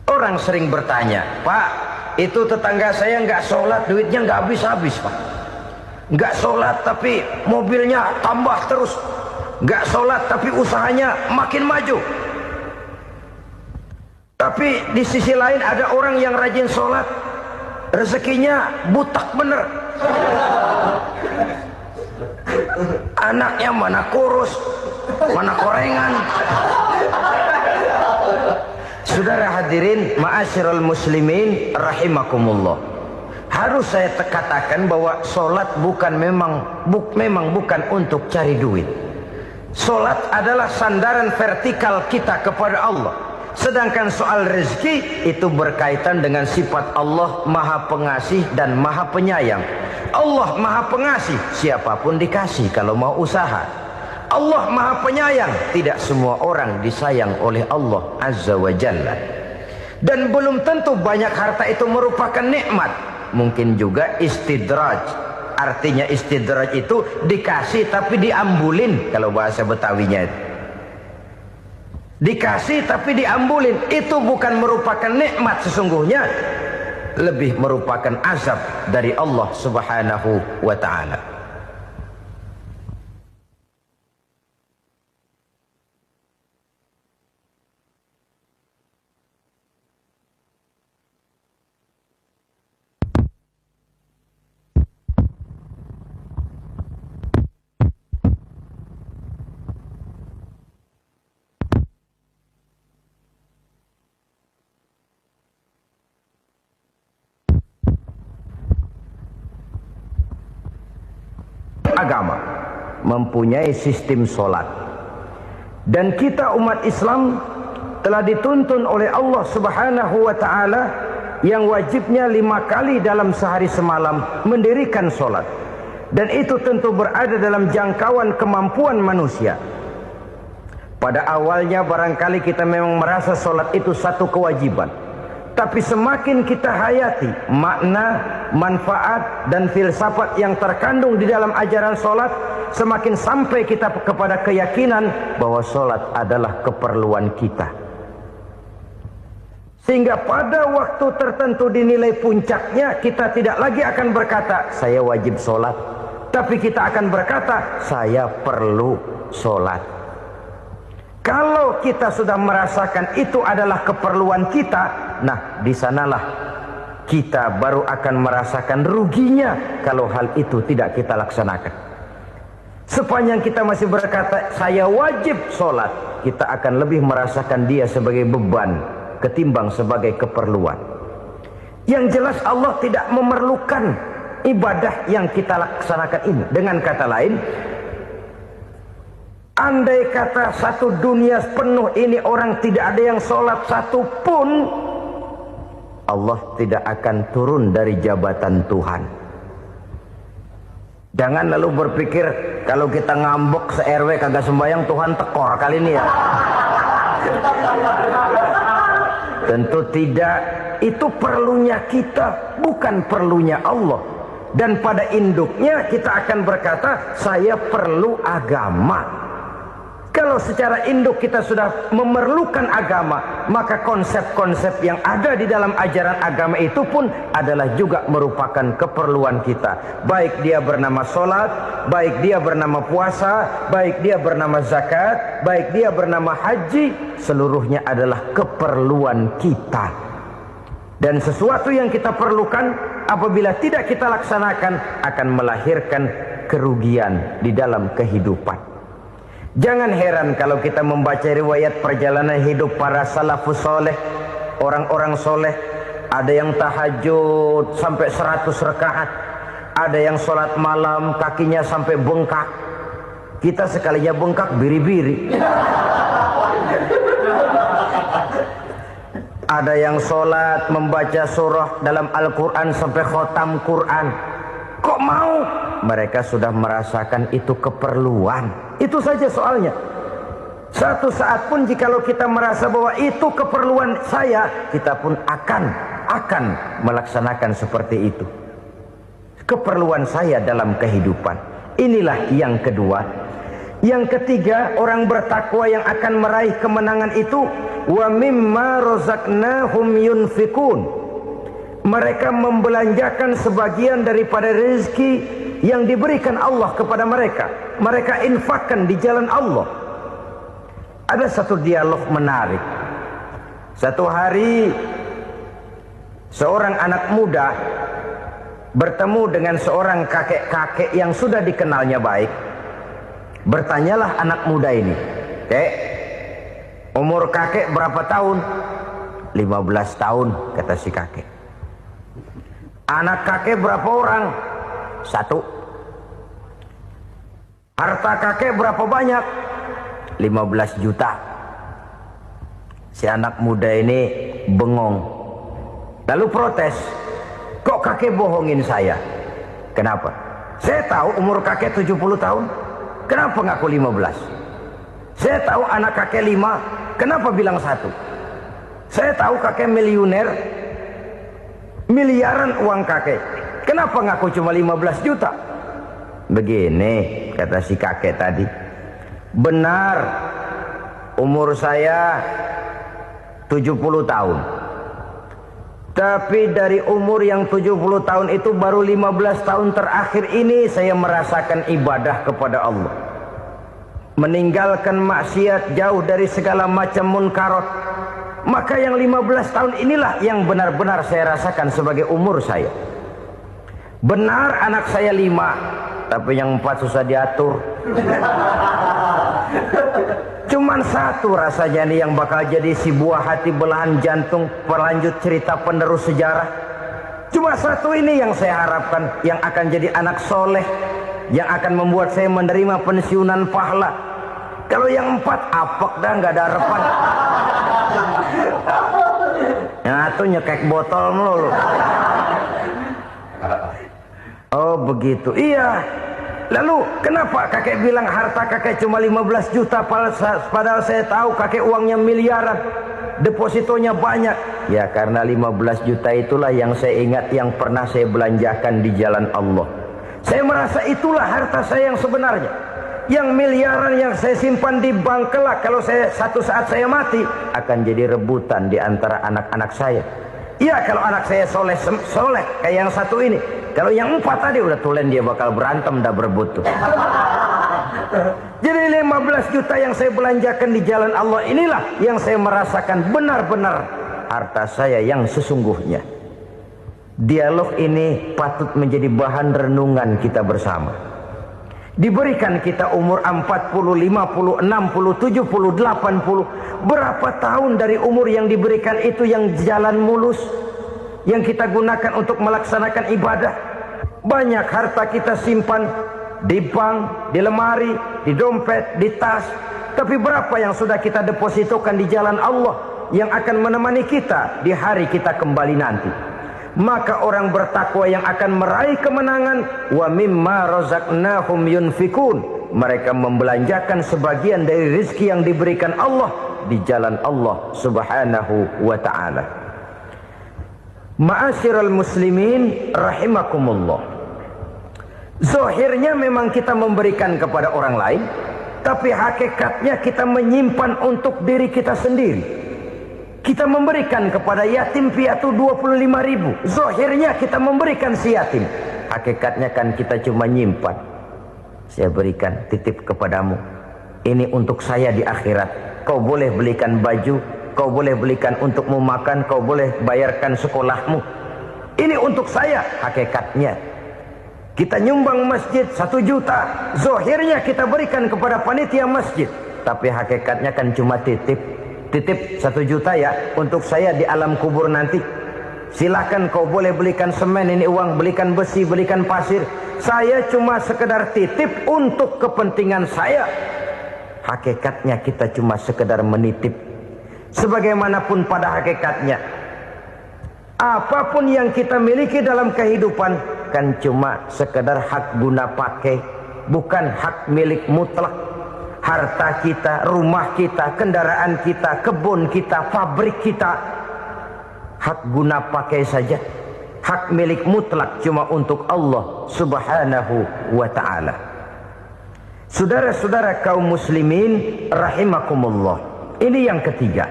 Orang sering bertanya, Pak, itu tetangga saya nggak sholat, duitnya nggak habis-habis, Pak. Nggak sholat tapi mobilnya tambah terus. Gak sholat tapi usahanya makin maju. Tapi di sisi lain ada orang yang rajin sholat, rezekinya butak bener. Anaknya mana kurus, mana korengan. Saudara hadirin, ma'asyiral muslimin rahimakumullah. Harus saya katakan bahwa sholat memang bukan untuk cari duit. Sholat adalah sandaran vertikal kita kepada Allah. Sedangkan soal rezeki itu berkaitan dengan sifat Allah Maha Pengasih dan Maha Penyayang. Allah Maha Pengasih, siapapun dikasih kalau mau usaha. Allah Maha Penyayang, tidak semua orang disayang oleh Allah Azza wa Jalla. Dan belum tentu banyak harta itu merupakan nikmat. Mungkin juga istidraj. Artinya istidraj itu dikasih tapi diambulin, kalau bahasa Betawinya itu. Dikasih tapi diambulin, itu bukan merupakan nikmat sesungguhnya, lebih merupakan azab dari Allah Subhanahu wa ta'ala. Agama mempunyai sistem sholat, dan kita umat Islam telah dituntun oleh Allah Subhanahu wa ta'ala yang wajibnya 5 kali dalam sehari semalam mendirikan sholat, dan itu tentu berada dalam jangkauan kemampuan manusia. Pada awalnya barangkali kita memang merasa sholat itu satu kewajiban, tapi semakin kita hayati makna, manfaat, dan filsafat yang terkandung di dalam ajaran sholat, semakin sampai kita kepada keyakinan bahwa sholat adalah keperluan kita. Sehingga pada waktu tertentu dinilai puncaknya, kita tidak lagi akan berkata, saya wajib sholat. Tapi kita akan berkata, saya perlu sholat. Kalau kita sudah merasakan itu adalah keperluan kita, nah di sanalah kita baru akan merasakan ruginya kalau hal itu tidak kita laksanakan. Sepanjang kita masih berkata saya wajib sholat, kita akan lebih merasakan dia sebagai beban ketimbang sebagai keperluan. Yang jelas Allah tidak memerlukan ibadah yang kita laksanakan ini. Dengan kata lain, andai kata satu dunia penuh ini orang tidak ada yang sholat satu pun, Allah tidak akan turun dari jabatan Tuhan. Jangan lalu berpikir kalau kita ngambek se-RW kagak sembahyang Tuhan tekor kali ini ya. Tentu tidak. Itu perlunya kita, bukan perlunya Allah. Dan pada induknya kita akan berkata saya perlu agama. Kalau secara induk kita sudah memerlukan agama, maka konsep-konsep yang ada di dalam ajaran agama itu pun adalah juga merupakan keperluan kita. Baik dia bernama sholat, baik dia bernama puasa, baik dia bernama zakat, baik dia bernama haji, seluruhnya adalah keperluan kita. Dan sesuatu yang kita perlukan apabila tidak kita laksanakan akan melahirkan kerugian di dalam kehidupan. Jangan heran kalau kita membaca riwayat perjalanan hidup para salafus soleh, orang-orang soleh. Ada yang tahajud sampai 100 rakaat, ada yang sholat malam kakinya sampai bengkak. Kita sekalinya bengkak biri-biri. Ada yang sholat membaca surah dalam Al-Quran sampai khotam Quran. Kok mau? Mereka sudah merasakan itu keperluan. Itu saja soalnya. Satu saat pun jikalau kita merasa bahwa itu keperluan saya, kita pun akan melaksanakan seperti itu. Keperluan saya dalam kehidupan. Inilah yang kedua. Yang ketiga, orang bertakwa yang akan meraih kemenangan itu, wa mimma razaqnahum yunfikun. Mereka membelanjakan sebagian daripada rezeki yang diberikan Allah kepada mereka. Mereka infakkan di jalan Allah. Ada satu dialog menarik. Satu hari seorang anak muda bertemu dengan seorang kakek-kakek yang sudah dikenalnya baik. Bertanyalah anak muda ini, "Kek, umur kakek berapa tahun?" 15 tahun, kata si kakek. "Anak kakek berapa orang?" 1. "Harta kakek berapa banyak?" 15 juta. Si anak muda ini bengong. Lalu protes, "Kok kakek bohongin saya?" "Kenapa?" "Saya tahu umur kakek 70 tahun. Kenapa ngaku 15? Saya tahu anak kakek 5. Kenapa bilang 1? Saya tahu kakek miliuner, miliaran uang kakek. Kenapa ngaku cuma 15 juta? Begini, kata si kakek tadi. "Benar, umur saya 70 tahun. Tapi dari umur yang 70 tahun itu baru 15 tahun terakhir ini saya merasakan ibadah kepada Allah. Meninggalkan maksiat, jauh dari segala macam munkarat. Maka yang 15 tahun inilah yang benar-benar saya rasakan sebagai umur saya. Benar anak saya 5, tapi yang 4 susah diatur. Cuman 1 rasanya nih yang bakal jadi si buah hati, belahan jantung, pelanjut cerita penerus sejarah. Cuma 1 ini yang saya harapkan, yang akan jadi anak soleh, yang akan membuat saya menerima pensiunan pahala. Kalau yang 4 apek dah, nggak ada harapan. Yang 1 nyekek botol melulu." "Oh begitu." "Iya. Lalu kenapa kakek bilang harta kakek cuma 15 juta padahal saya tahu kakek uangnya miliaran, depositonya banyak?" "Ya karena 15 juta itulah yang saya ingat yang pernah saya belanjakan di jalan Allah. Saya merasa itulah harta saya yang sebenarnya. Yang miliaran yang saya simpan di bank kelak kalau satu saat saya mati akan jadi rebutan di antara anak-anak saya. Iya kalau anak saya soleh kayak yang 1 ini. Kalau yang 4 tadi udah tulen dia bakal berantem dah berebut tuh." Jadi 15 juta yang saya belanjakan di jalan Allah inilah yang saya merasakan benar-benar harta saya yang sesungguhnya. Dialog ini patut menjadi bahan renungan kita bersama. Diberikan kita umur 40, 50, 60, 70, 80. Berapa tahun dari umur yang diberikan itu yang jalan mulus, yang kita gunakan untuk melaksanakan ibadah. Banyak harta kita simpan di bank, di lemari, di dompet, di tas. Tapi berapa yang sudah kita depositokan di jalan Allah yang akan menemani kita di hari kita kembali nanti. Maka orang bertakwa yang akan meraih kemenangan, wa mimma razaqnahum yunfikun, mereka membelanjakan sebagian dari rezeki yang diberikan Allah di jalan Allah Subhanahu wa ta'ala. Ma'asyiral muslimin rahimakumullah. Zahirnya memang kita memberikan kepada orang lain, tapi hakikatnya kita menyimpan untuk diri kita sendiri. Kita memberikan kepada yatim piatu 25.000. Zahirnya kita memberikan si yatim, hakikatnya kan kita cuma nyimpan. Saya berikan, titip kepadamu, ini untuk saya di akhirat. Kau boleh belikan baju, kau boleh belikan untukmu makan, kau boleh bayarkan sekolahmu. Ini untuk saya. Hakikatnya kita nyumbang masjid 1 juta, zahirnya kita berikan kepada panitia masjid, tapi hakikatnya kan cuma titip 1 juta ya untuk saya di alam kubur nanti. Silakan kau boleh belikan semen, ini uang, belikan besi, belikan pasir. Saya cuma sekedar titip untuk kepentingan saya. Hakikatnya kita cuma sekedar menitip. Sebagaimanapun pada hakikatnya, apapun yang kita miliki dalam kehidupan kan cuma sekedar hak guna pakai, bukan hak milik mutlak. Harta kita, rumah kita, kendaraan kita, kebun kita, pabrik kita, hak guna pakai saja. Hak milik mutlak cuma untuk Allah Subhanahu wa ta'ala. Saudara-saudara kaum muslimin rahimakumullah. Ini yang ketiga.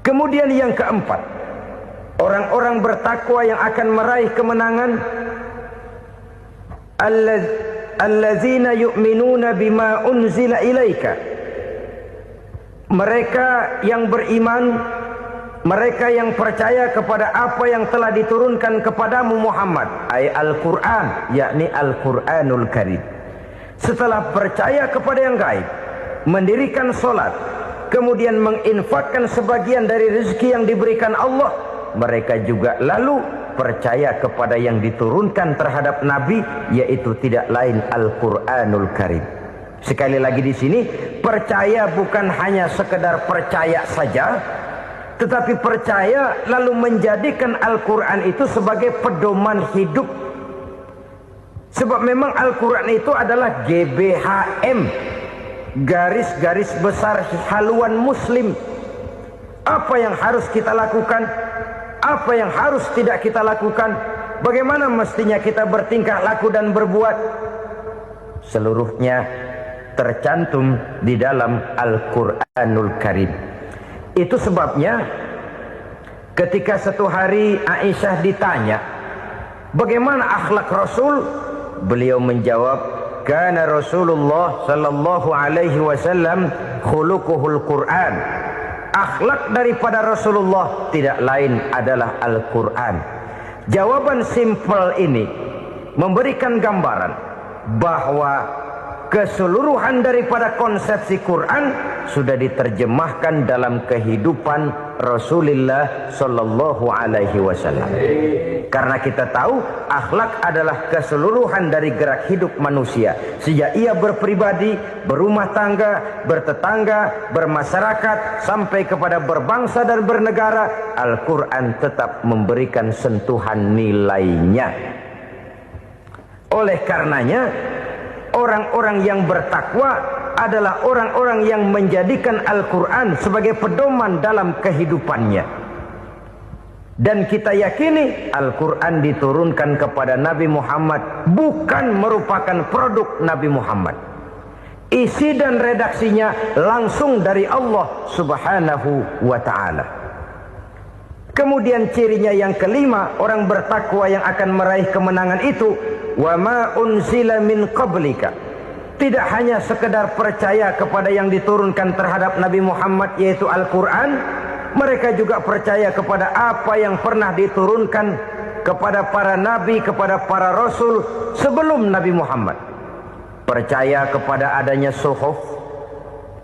Kemudian yang keempat, orang-orang bertakwa yang akan meraih kemenangan, allazina yu'minuna bima unzila ilaika. Mereka yang beriman, mereka yang percaya kepada apa yang telah diturunkan kepadamu Muhammad, ay Al-Quran, yakni Al-Quranul Karim. Setelah percaya kepada yang gaib, mendirikan solat, kemudian menginfakkan sebagian dari rezeki yang diberikan Allah, mereka juga lalu percaya kepada yang diturunkan terhadap Nabi, yaitu tidak lain Al-Quranul Karim. Sekali lagi di sini, percaya bukan hanya sekedar percaya saja, tetapi percaya lalu menjadikan Al-Quran itu sebagai pedoman hidup. Sebab memang Al-Quran itu adalah GBHM, garis-garis besar haluan Muslim. Apa yang harus kita lakukan, apa yang harus tidak kita lakukan, bagaimana mestinya kita bertingkah laku dan berbuat, seluruhnya tercantum di dalam Al-Quranul Karim. Itu sebabnya ketika satu hari Aisyah ditanya bagaimana akhlak Rasul, beliau menjawab, kana Rasulullah sallallahu alaihi wasallam khuluquhul Quran. Akhlak daripada Rasulullah tidak lain adalah Al-Quran. Jawaban simpel ini memberikan gambaran bahwa keseluruhan daripada konsepsi Quran sudah diterjemahkan dalam kehidupan Rasulullah sallallahu alaihi wasallam. Karena kita tahu akhlak adalah keseluruhan dari gerak hidup manusia. Sejak ia berpribadi, berumah tangga, bertetangga, bermasyarakat, sampai kepada berbangsa dan bernegara, Al-Quran tetap memberikan sentuhan nilainya. Oleh karenanya, orang-orang yang bertakwa adalah orang-orang yang menjadikan Al-Quran sebagai pedoman dalam kehidupannya. Dan kita yakini Al-Quran diturunkan kepada Nabi Muhammad bukan merupakan produk Nabi Muhammad. Isi dan redaksinya langsung dari Allah Subhanahu wa ta'ala. Kemudian cirinya yang kelima, orang bertakwa yang akan meraih kemenangan itu, wa ma unzila min qablika. Tidak hanya sekedar percaya kepada yang diturunkan terhadap Nabi Muhammad, yaitu Al-Quran, mereka juga percaya kepada apa yang pernah diturunkan kepada para nabi, kepada para rasul sebelum Nabi Muhammad. Percaya kepada adanya suhuf,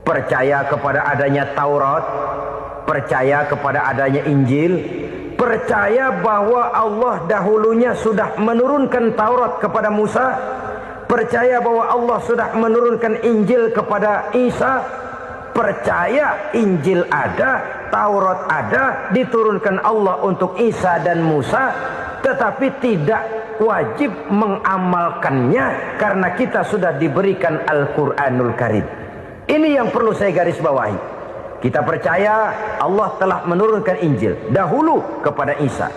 percaya kepada adanya Taurat, percaya kepada adanya Injil, percaya bahwa Allah dahulunya sudah menurunkan Taurat kepada Musa, percaya bahwa Allah sudah menurunkan Injil kepada Isa, percaya Injil ada, Taurat ada, diturunkan Allah untuk Isa dan Musa, tetapi tidak wajib mengamalkannya karena kita sudah diberikan Al-Quranul Karim. Ini yang perlu saya garis bawahi. Kita percaya Allah telah menurunkan Injil dahulu kepada Isa.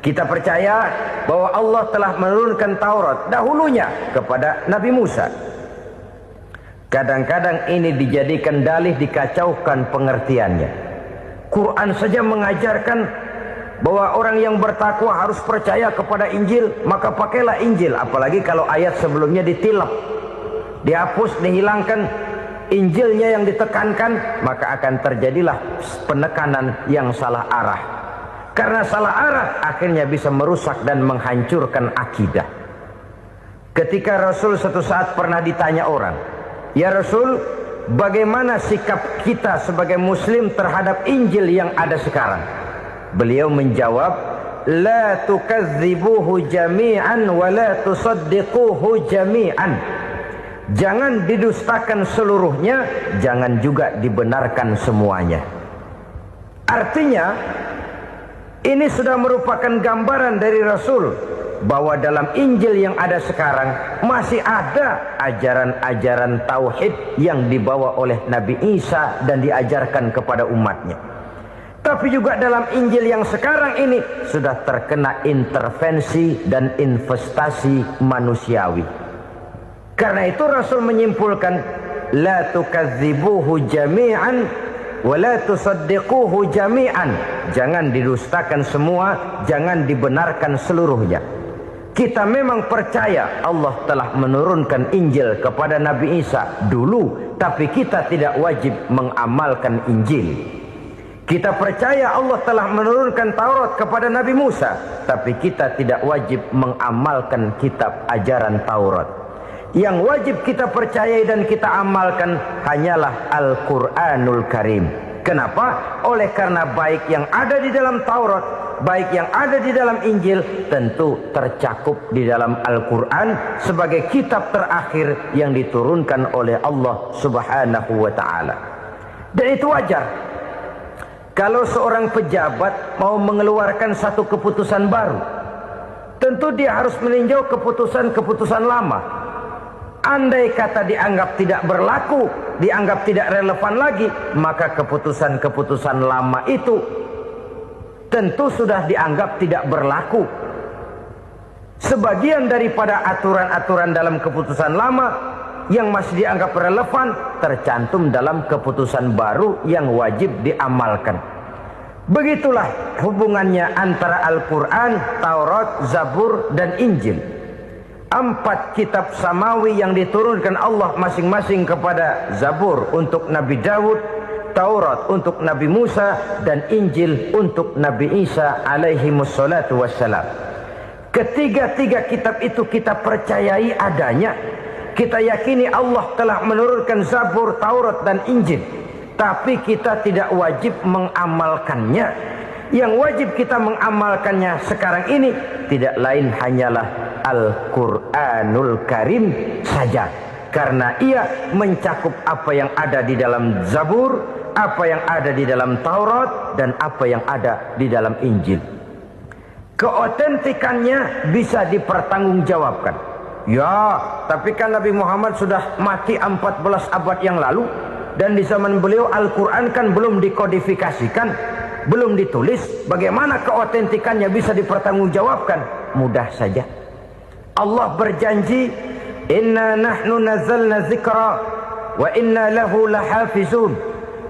Kita percaya bahwa Allah telah menurunkan Taurat dahulunya kepada Nabi Musa. Kadang-kadang ini dijadikan dalih, dikacaukan pengertiannya. Quran saja mengajarkan bahwa orang yang bertakwa harus percaya kepada Injil, maka pakailah Injil. Apalagi kalau ayat sebelumnya ditilap, dihapus, dihilangkan, Injilnya yang ditekankan, maka akan terjadilah penekanan yang salah arah. Karena salah arah akhirnya bisa merusak dan menghancurkan akidah. Ketika Rasul suatu saat pernah ditanya orang, ya Rasul, bagaimana sikap kita sebagai muslim terhadap Injil yang ada sekarang? Beliau menjawab, la tukadzibuhu jami'an wa la tusaddiquhu jami'an. Jangan didustakan seluruhnya, jangan juga dibenarkan semuanya. Artinya, ini sudah merupakan gambaran dari Rasul bahwa dalam Injil yang ada sekarang masih ada ajaran-ajaran tauhid yang dibawa oleh Nabi Isa dan diajarkan kepada umatnya. Tapi juga dalam Injil yang sekarang ini sudah terkena intervensi dan investasi manusiawi. Karena itu Rasul menyimpulkan, la tukadzibuhu jami'an wa la tusaddiquhu jami'an. Jangan didustakan semua, jangan dibenarkan seluruhnya. Kita memang percaya Allah telah menurunkan Injil kepada Nabi Isa dulu, tapi kita tidak wajib mengamalkan Injil. Kita percaya Allah telah menurunkan Taurat kepada Nabi Musa, tapi kita tidak wajib mengamalkan kitab ajaran Taurat. Yang wajib kita percayai dan kita amalkan hanyalah Al-Quranul Karim. Kenapa? Oleh karena baik yang ada di dalam Taurat, baik yang ada di dalam Injil, tentu tercakup di dalam Al-Quran sebagai kitab terakhir yang diturunkan oleh Allah Subhanahu wa Ta'ala. Dan itu wajar. Kalau seorang pejabat mau mengeluarkan satu keputusan baru, tentu dia harus meninjau keputusan-keputusan lama. Andai kata dianggap tidak berlaku, dianggap tidak relevan lagi, maka keputusan-keputusan lama itu tentu sudah dianggap tidak berlaku. Sebagian daripada aturan-aturan dalam keputusan lama yang masih dianggap relevan tercantum dalam keputusan baru yang wajib diamalkan. Begitulah hubungannya antara Al-Quran, Taurat, Zabur, dan Injil. 4 kitab samawi yang diturunkan Allah masing-masing kepada Zabur untuk Nabi Daud, Taurat untuk Nabi Musa, dan Injil untuk Nabi Isa alaihi wassalatu wassalam. Ketiga-tiga kitab itu kita percayai adanya. Kita yakini Allah telah menurunkan Zabur, Taurat, dan Injil, tapi kita tidak wajib mengamalkannya. Yang wajib kita mengamalkannya sekarang ini tidak lain hanyalah Al-Quranul Karim saja, karena ia mencakup apa yang ada di dalam Zabur, apa yang ada di dalam Taurat, dan apa yang ada di dalam Injil. Keotentikannya bisa dipertanggungjawabkan. Ya, tapi kan Nabi Muhammad sudah mati 14 abad yang lalu, dan di zaman beliau Al-Quran kan belum dikodifikasikan, belum ditulis. Bagaimana keotentikannya bisa dipertanggungjawabkan? Mudah saja. Allah berjanji, inna nahnu nazzalna dzikra wa inna lahu lahafizun.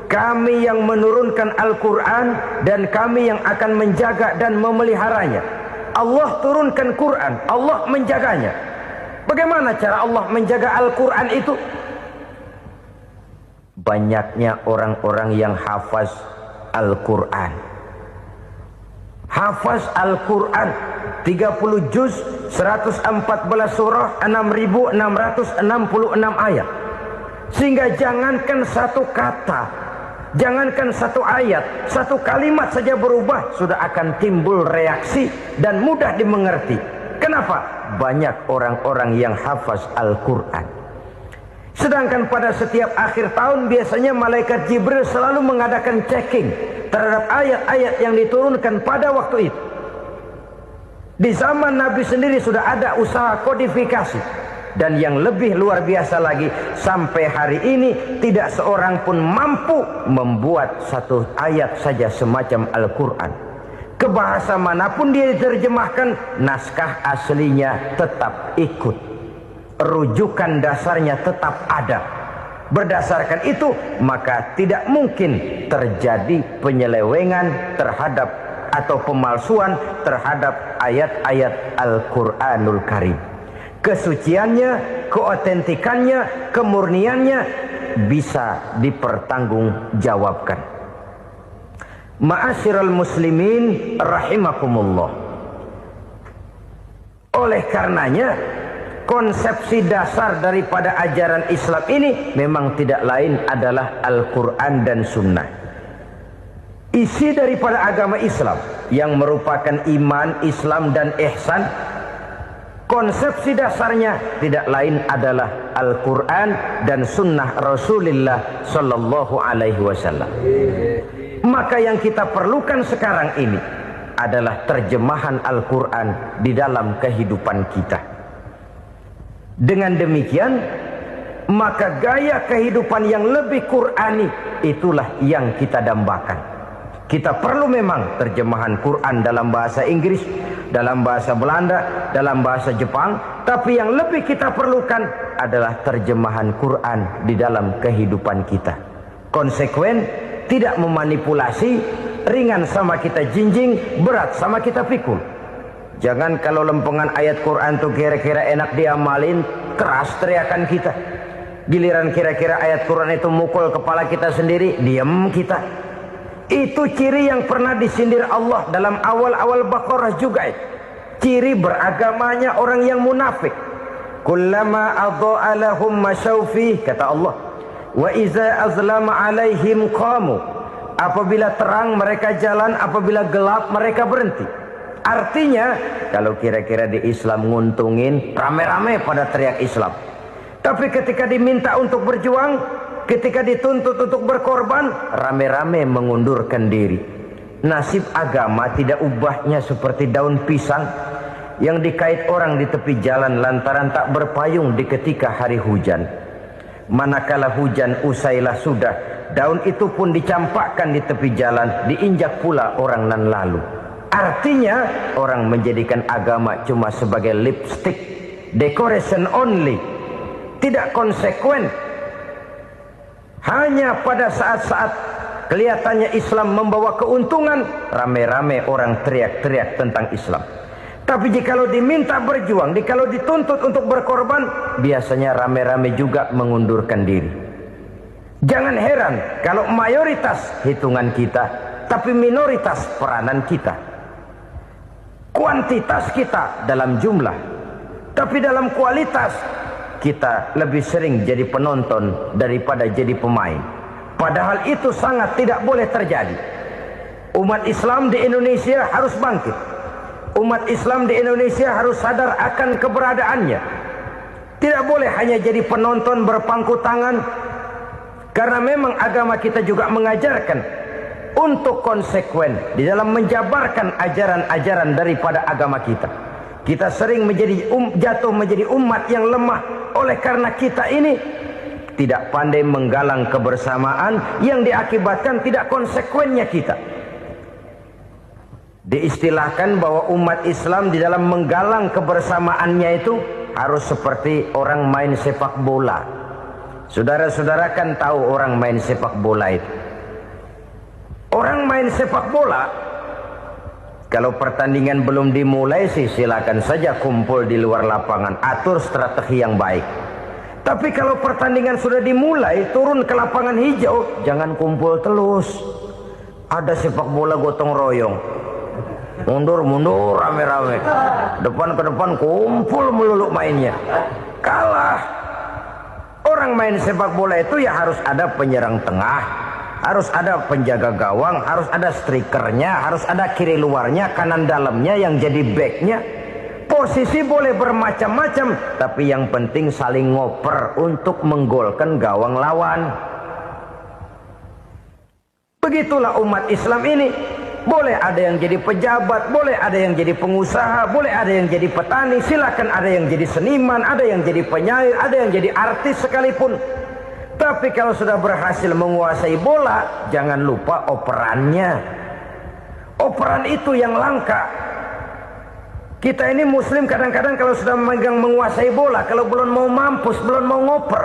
Kami yang menurunkan Al-Quran dan kami yang akan menjaga dan memeliharanya. Allah turunkan Quran, Allah menjaganya. Bagaimana cara Allah menjaga Al-Quran itu? Banyaknya orang-orang yang hafaz Al-Quran. Hafaz Al-Quran 30 juz, 114 surah, 6.666 ayat. Sehingga jangankan satu kata, jangankan satu ayat, satu kalimat saja berubah, sudah akan timbul reaksi dan mudah dimengerti. Kenapa? Banyak orang-orang yang hafaz Al-Quran. Sedangkan pada setiap akhir tahun biasanya malaikat Jibril selalu mengadakan checking terhadap ayat-ayat yang diturunkan pada waktu itu. Di zaman Nabi sendiri sudah ada usaha kodifikasi. Dan yang lebih luar biasa lagi, sampai hari ini tidak seorang pun mampu membuat satu ayat saja semacam Al-Quran. Ke bahasa manapun dia diterjemahkan, naskah aslinya tetap ikut. Rujukan dasarnya tetap ada. Berdasarkan itu, maka tidak mungkin terjadi penyelewengan terhadap atau pemalsuan terhadap ayat-ayat Al-Quranul Karim. Kesuciannya, keotentikannya, kemurniannya bisa dipertanggungjawabkan. Ma'asyiral muslimin rahimakumullah. Oleh karenanya, konsepsi dasar daripada ajaran Islam ini memang tidak lain adalah Al-Quran dan Sunnah. Isi daripada agama Islam yang merupakan iman, Islam, dan ihsan, konsepsi dasarnya tidak lain adalah Al-Quran dan Sunnah Rasulullah Sallallahu Alaihi Wasallam. Maka yang kita perlukan sekarang ini adalah terjemahan Al-Quran di dalam kehidupan kita. Dengan demikian, maka gaya kehidupan yang lebih Qurani itulah yang kita dambakan. Kita perlu memang terjemahan Quran dalam bahasa Inggris, dalam bahasa Belanda, dalam bahasa Jepang, tapi yang lebih kita perlukan adalah terjemahan Quran di dalam kehidupan kita. Konsekuen, tidak memanipulasi, ringan sama kita jinjing, berat sama kita pikul. Jangan kalau lempengan ayat Quran tuh kira-kira enak diamalin, keras teriakan kita. Giliran kira-kira ayat Quran itu mukul kepala kita sendiri, diam kita. Itu ciri yang pernah disindir Allah dalam awal-awal Baqarah juga. Ciri beragamanya orang yang munafik. Kullama adha'a lahum masyawfih, kata Allah. Wa iza azlama alaihim qamu. Apabila terang mereka jalan, apabila gelap mereka berhenti. Artinya, kalau kira-kira di Islam nguntungin, rame-rame pada teriak Islam. Tapi ketika diminta untuk berjuang, ketika dituntut untuk berkorban, rame-rame mengundurkan diri. Nasib agama tidak ubahnya seperti daun pisang yang dikait orang di tepi jalan lantaran tak berpayung di ketika hari hujan. Manakala hujan usailah sudah, daun itu pun dicampakkan di tepi jalan, diinjak pula orang nan lalu. Artinya orang menjadikan agama cuma sebagai lipstick, decoration only, tidak konsekuen. Hanya pada saat-saat kelihatannya Islam membawa keuntungan, rame-rame orang teriak-teriak tentang Islam. Tapi jikalau diminta berjuang, jikalau dituntut untuk berkorban, biasanya rame-rame juga mengundurkan diri. Jangan heran kalau mayoritas hitungan kita, tapi minoritas peranan kita. Kuantitas kita dalam jumlah, tapi dalam kualitas kita lebih sering jadi penonton daripada jadi pemain. Padahal itu sangat tidak boleh terjadi. Umat Islam di Indonesia harus bangkit. Umat Islam di Indonesia harus sadar akan keberadaannya. Tidak boleh hanya jadi penonton berpangku tangan, karena memang agama kita juga mengajarkan untuk konsekuen di dalam menjabarkan ajaran-ajaran daripada agama kita. Kita sering jatuh menjadi umat yang lemah oleh karena kita ini tidak pandai menggalang kebersamaan yang diakibatkan tidak konsekuennya kita. Diistilahkan bahwa umat Islam di dalam menggalang kebersamaannya itu harus seperti orang main sepak bola. Saudara-saudara kan tahu orang main sepak bola itu. Orang main sepak bola, kalau pertandingan belum dimulai sih silakan saja kumpul di luar lapangan, atur strategi yang baik. Tapi kalau pertandingan sudah dimulai, turun ke lapangan hijau, jangan kumpul terus. Ada sepak bola gotong royong, mundur-mundur rame-rame, depan ke depan kumpul melulu mainnya. Kalah. Orang main sepak bola itu ya harus ada penyerang tengah, harus ada penjaga gawang, harus ada strikernya, harus ada kiri luarnya, kanan dalamnya yang jadi backnya. Posisi boleh bermacam-macam, tapi yang penting saling ngoper untuk menggolkan gawang lawan. Begitulah umat Islam ini. Boleh ada yang jadi pejabat, boleh ada yang jadi pengusaha, boleh ada yang jadi petani, silakan ada yang jadi seniman, ada yang jadi penyair, ada yang jadi artis sekalipun. Tapi kalau sudah berhasil menguasai bola, jangan lupa operannya. Operan itu yang langka. Kita ini muslim kadang-kadang kalau sudah memegang menguasai bola, kalau belum mau mampus, belum mau ngoper.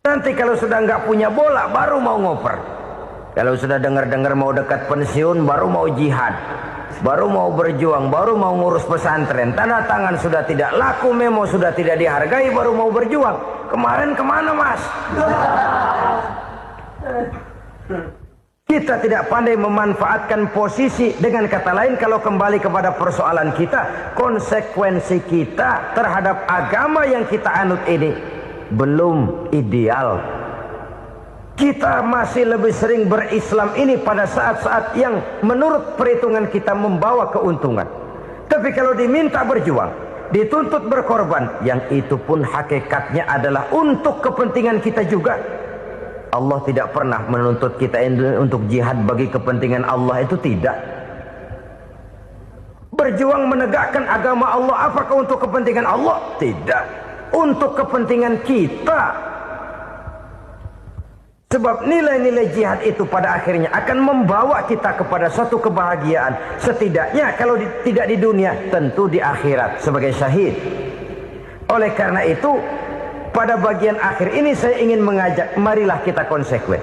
Nanti kalau sudah nggak punya bola, baru mau ngoper. Kalau sudah dengar-dengar mau dekat pensiun, baru mau jihad, baru mau berjuang, baru mau ngurus pesantren. Tanda tangan sudah tidak laku, memo sudah tidak dihargai, baru mau berjuang. Kemarin kemana mas? Kita tidak pandai memanfaatkan posisi. Dengan kata lain, kalau kembali kepada persoalan kita, konsekuensi kita terhadap agama yang kita anut ini belum ideal. Kita masih lebih sering berislam ini pada saat-saat yang menurut perhitungan kita membawa keuntungan. Tapi kalau diminta berjuang, dituntut berkorban, yang itu pun hakikatnya adalah untuk kepentingan kita juga. Allah tidak pernah menuntut kita untuk jihad bagi kepentingan Allah, itu tidak. Berjuang menegakkan agama Allah, apakah untuk kepentingan Allah? Tidak. Untuk kepentingan kita. Sebab nilai-nilai jihad itu pada akhirnya akan membawa kita kepada suatu kebahagiaan. Setidaknya kalau tidak di dunia, tentu di akhirat sebagai syahid. Oleh karena itu, pada bagian akhir ini saya ingin mengajak, marilah kita konsekuen.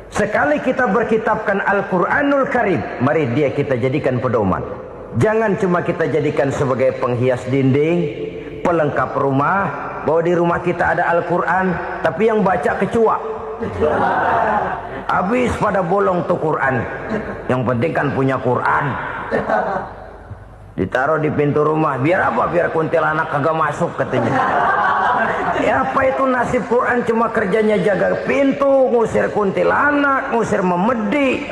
Sekali kita berkitabkan Al-Quranul Karim, mari dia kita jadikan pedoman. Jangan cuma kita jadikan sebagai penghias dinding, pelengkap rumah, bahwa di rumah kita ada Al-Quran, tapi yang baca kecoa. Habis pada bolong tuh Quran. Yang penting kan punya Quran. Ditaruh di pintu rumah. Biar apa? Biar kuntilanak kagak masuk katanya. Ya apa itu nasib Quran, cuma kerjanya jaga pintu, ngusir kuntilanak, ngusir memedi.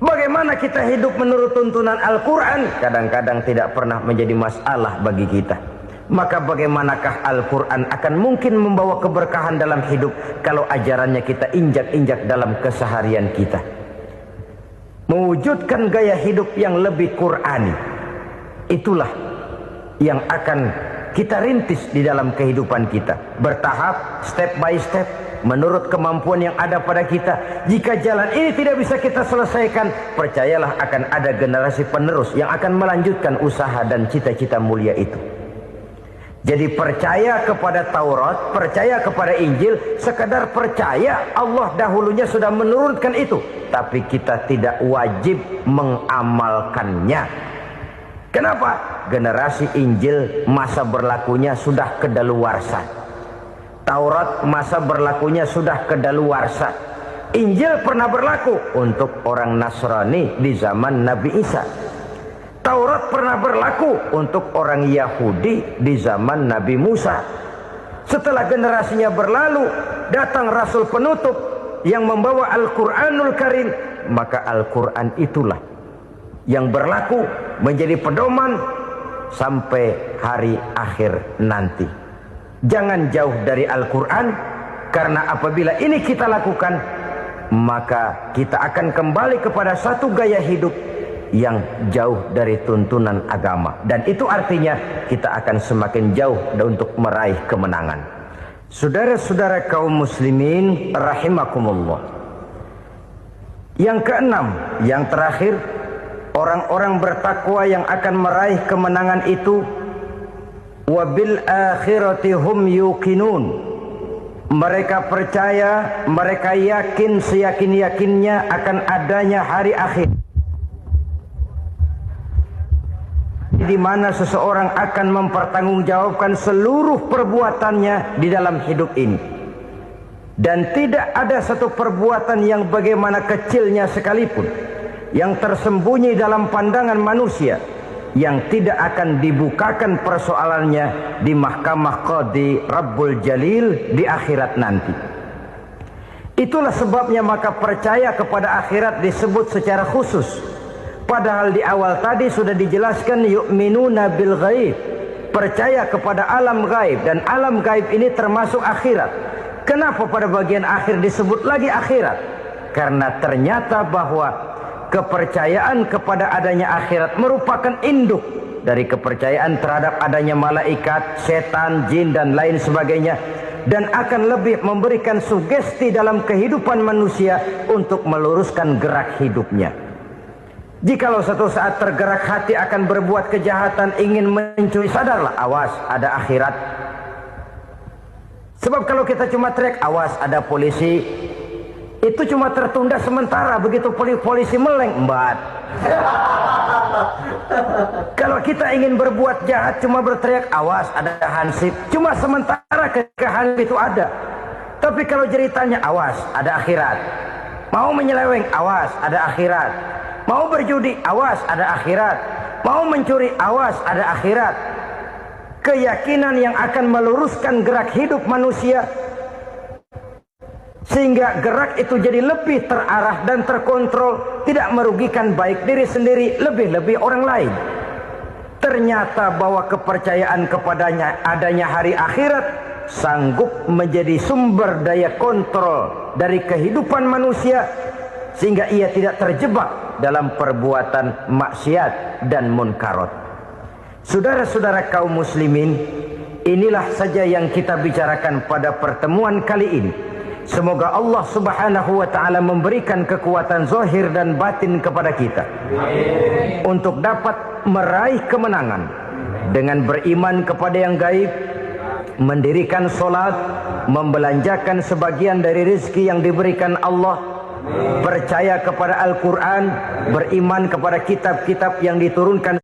Bagaimana kita hidup menurut tuntunan Al-Quran? Kadang-kadang tidak pernah menjadi masalah bagi kita. Maka bagaimanakah Al-Quran akan mungkin membawa keberkahan dalam hidup kalau ajarannya kita injak-injak dalam keseharian kita? Mewujudkan gaya hidup yang lebih Qur'ani, itulah yang akan kita rintis di dalam kehidupan kita. Bertahap, step by step, menurut kemampuan yang ada pada kita. Jika jalan ini tidak bisa kita selesaikan, percayalah akan ada generasi penerus yang akan melanjutkan usaha dan cita-cita mulia itu. Jadi percaya kepada Taurat, percaya kepada Injil, sekadar percaya Allah dahulunya sudah menurunkan itu. Tapi kita tidak wajib mengamalkannya. Kenapa? Generasi Injil masa berlakunya sudah kedaluarsa. Taurat masa berlakunya sudah kedaluarsa. Injil pernah berlaku untuk orang Nasrani di zaman Nabi Isa. Taurat pernah berlaku untuk orang Yahudi di zaman Nabi Musa. Setelah generasinya berlalu, datang Rasul penutup yang membawa Al-Quranul Karim. Maka Al-Quran itulah yang berlaku menjadi pedoman sampai hari akhir nanti. Jangan jauh dari Al-Quran, karena apabila ini kita lakukan, maka kita akan kembali kepada satu gaya hidup yang jauh dari tuntunan agama. Dan itu artinya kita akan semakin jauh untuk meraih kemenangan. Saudara-saudara kaum muslimin rahimakumullah. Yang keenam, yang terakhir, orang-orang bertakwa yang akan meraih kemenangan itu, wabil akhirati hum yuqinun. Mereka percaya, mereka yakin seyakin-yakinnya akan adanya hari akhir, di mana seseorang akan mempertanggungjawabkan seluruh perbuatannya di dalam hidup ini. Dan tidak ada satu perbuatan yang bagaimana kecilnya sekalipun, yang tersembunyi dalam pandangan manusia, yang tidak akan dibukakan persoalannya di mahkamah Qadi Rabbul Jalil di akhirat nanti. Itulah sebabnya maka percaya kepada akhirat disebut secara khusus. Padahal di awal tadi sudah dijelaskan yu'minuna bil ghaib, percaya kepada alam gaib, dan alam gaib ini termasuk akhirat. Kenapa pada bagian akhir disebut lagi akhirat? Karena ternyata bahwa kepercayaan kepada adanya akhirat merupakan induk dari kepercayaan terhadap adanya malaikat, setan, jin dan lain sebagainya, dan akan lebih memberikan sugesti dalam kehidupan manusia untuk meluruskan gerak hidupnya. Jikalau satu saat tergerak hati akan berbuat kejahatan, ingin mencuri, sadarlah, awas ada akhirat. Sebab kalau kita cuma teriak awas ada polisi, itu cuma tertunda sementara. Begitu polisi meleng, embat. Kalau kita ingin berbuat jahat cuma berteriak awas ada hansip, cuma sementara kehansip itu ada. Tapi kalau ceritanya awas ada akhirat, mau menyeleweng awas ada akhirat, mau berjudi awas ada akhirat, mau mencuri awas ada akhirat. Keyakinan yang akan meluruskan gerak hidup manusia sehingga gerak itu jadi lebih terarah dan terkontrol, tidak merugikan baik diri sendiri, lebih-lebih orang lain. Ternyata bahwa kepercayaan kepadanya adanya hari akhirat sanggup menjadi sumber daya kontrol dari kehidupan manusia, sehingga ia tidak terjebak dalam perbuatan maksiat dan munkarat. Saudara-saudara kaum muslimin, inilah saja yang kita bicarakan pada pertemuan kali ini. Semoga Allah subhanahu wa ta'ala memberikan kekuatan zahir dan batin kepada kita untuk dapat meraih kemenangan dengan beriman kepada yang gaib, mendirikan solat, membelanjakan sebagian dari rezeki yang diberikan Allah, percaya kepada Al-Quran, beriman kepada kitab-kitab yang diturunkan